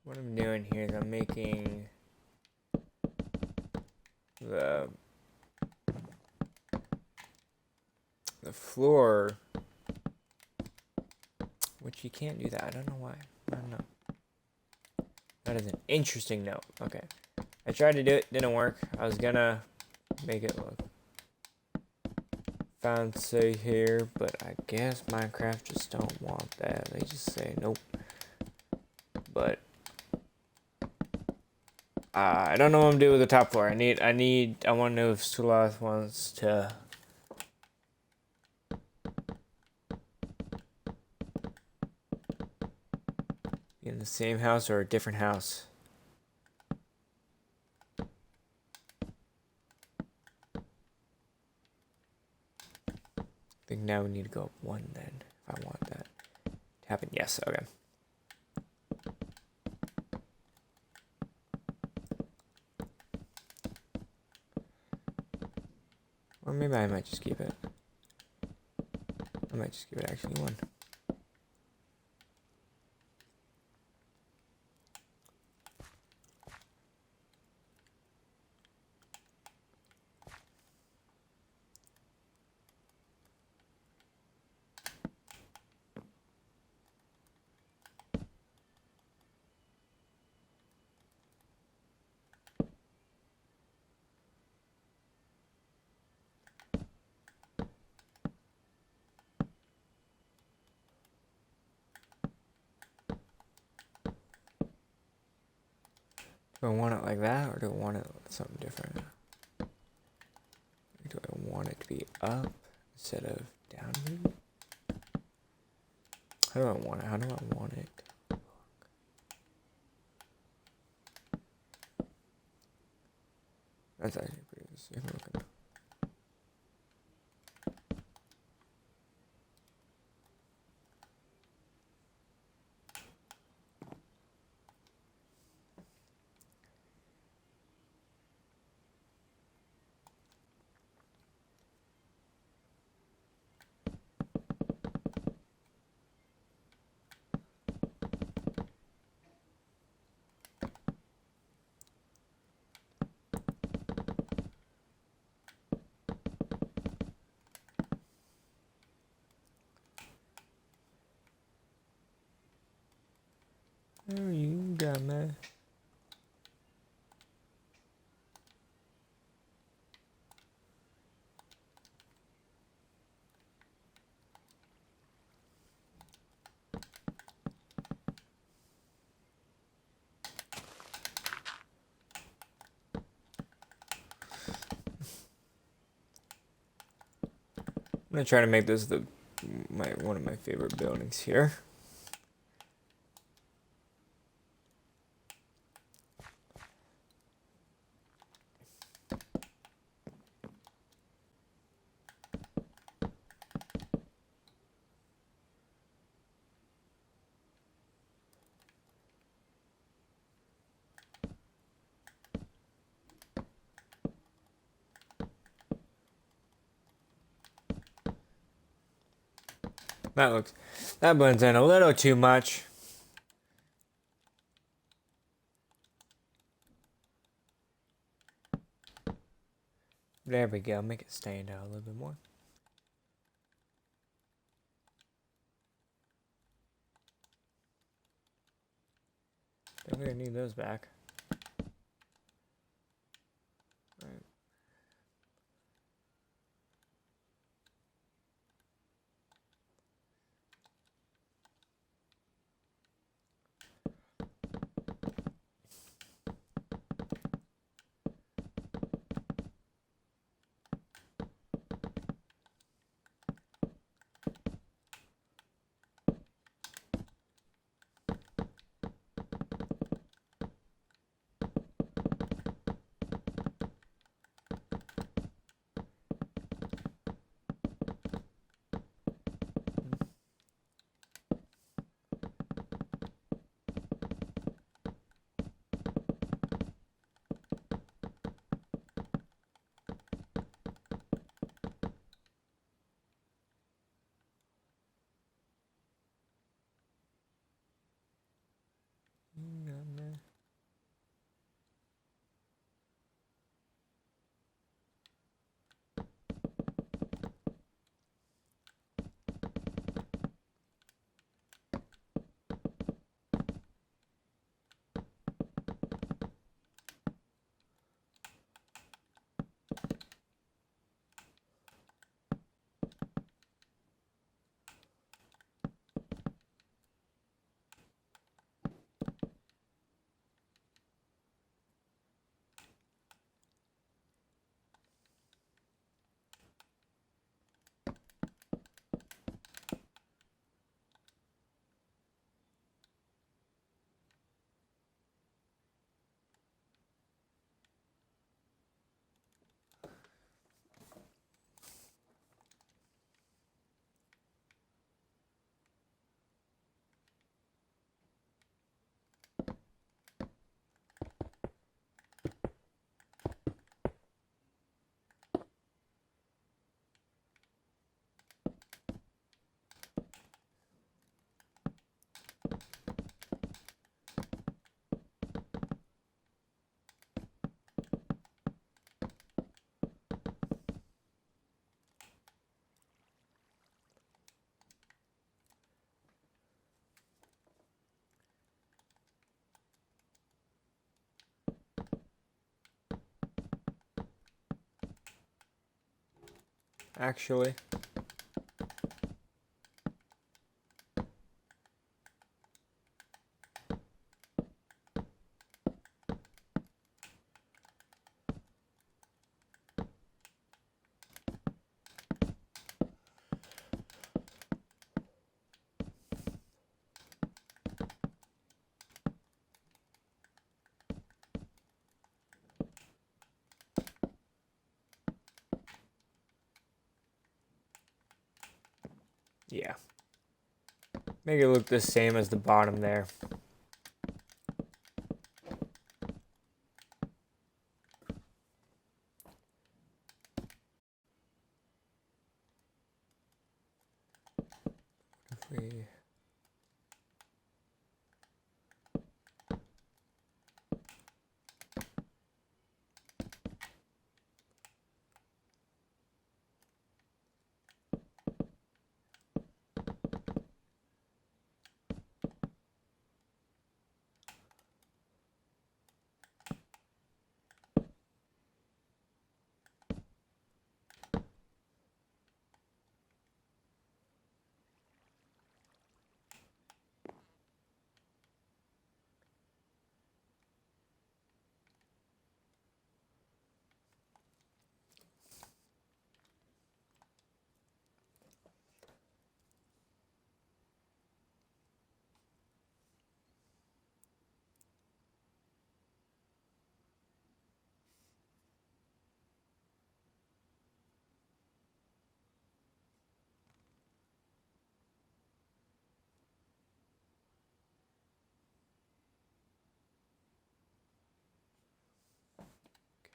What I'm doing here is I'm making the floor, which you can't do that. I don't know why. I don't know. That is an interesting note. Okay. I tried to do it, didn't work. I was gonna make it look fancy here, but I guess Minecraft just don't want that. They just say nope. But I don't know what I'm doing with the top floor. I want to know if Sulath wants to be in the same house or a different house. I think now we need to go up one then, if I want that to happen. Yes, okay. Or maybe I might just keep it. I might just give it actually one. Do I want it like that, or do I want it something different? Do I want it to be up instead of down? Maybe? How do I want it? How do I want it? That's actually pretty good looking. gonna try to make this one of my favorite buildings here. That blends in a little too much. There we go, make it stand out a little bit more. I'm gonna need those back. Right. Actually. Yeah. Make it look the same as the bottom there. If we...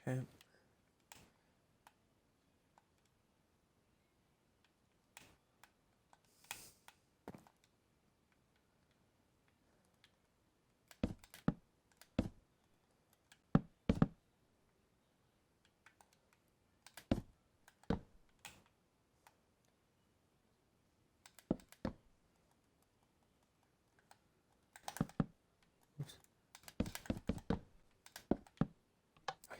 Okay. Oops. Oh yeah.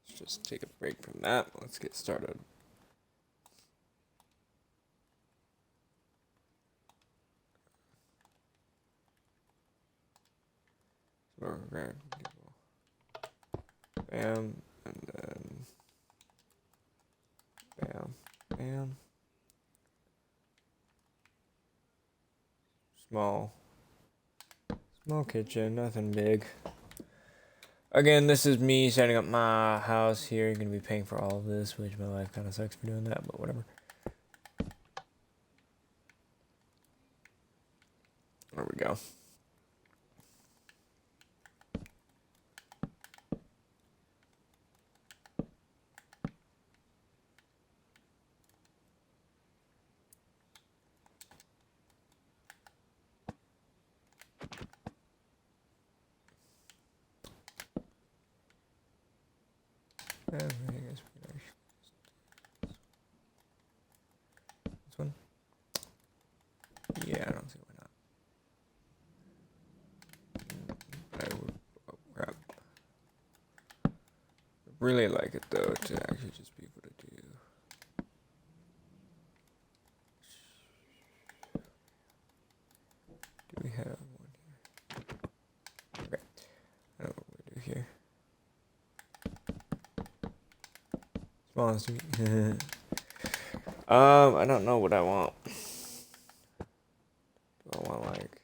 Let's just take a break from that. Let's get started. So we're going to do bam, and then bam, bam. Small kitchen, nothing big. Again, this is me setting up my house here. You're gonna be paying for all of this, which my life kind of sucks for doing that, but whatever. There we go. This one? Yeah, I don't see why not. I would, oh crap. Really like it though to actually just be able to do. Do we have one here? Okay. I don't know what we do here. Smallest. I don't know what I want. Do I want like?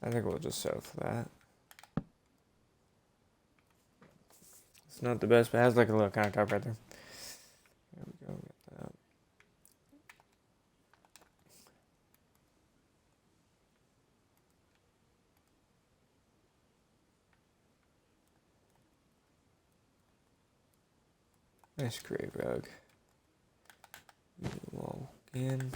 I think we'll just settle for that. It's not the best, but it has like a little countertop right there. There we go. Get that. Nice gray rug. Walk in.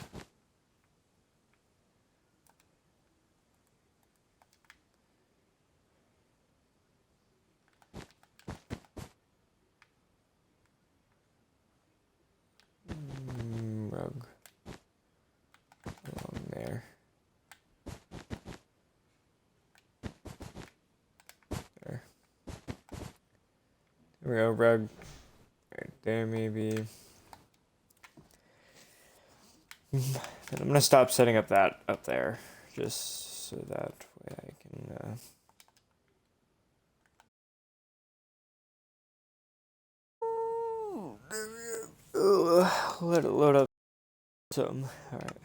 Rug along there. There. There we go. Rug right there, maybe. Then I'm gonna stop setting up that up there, just so that way I can. Let it load up some. All right.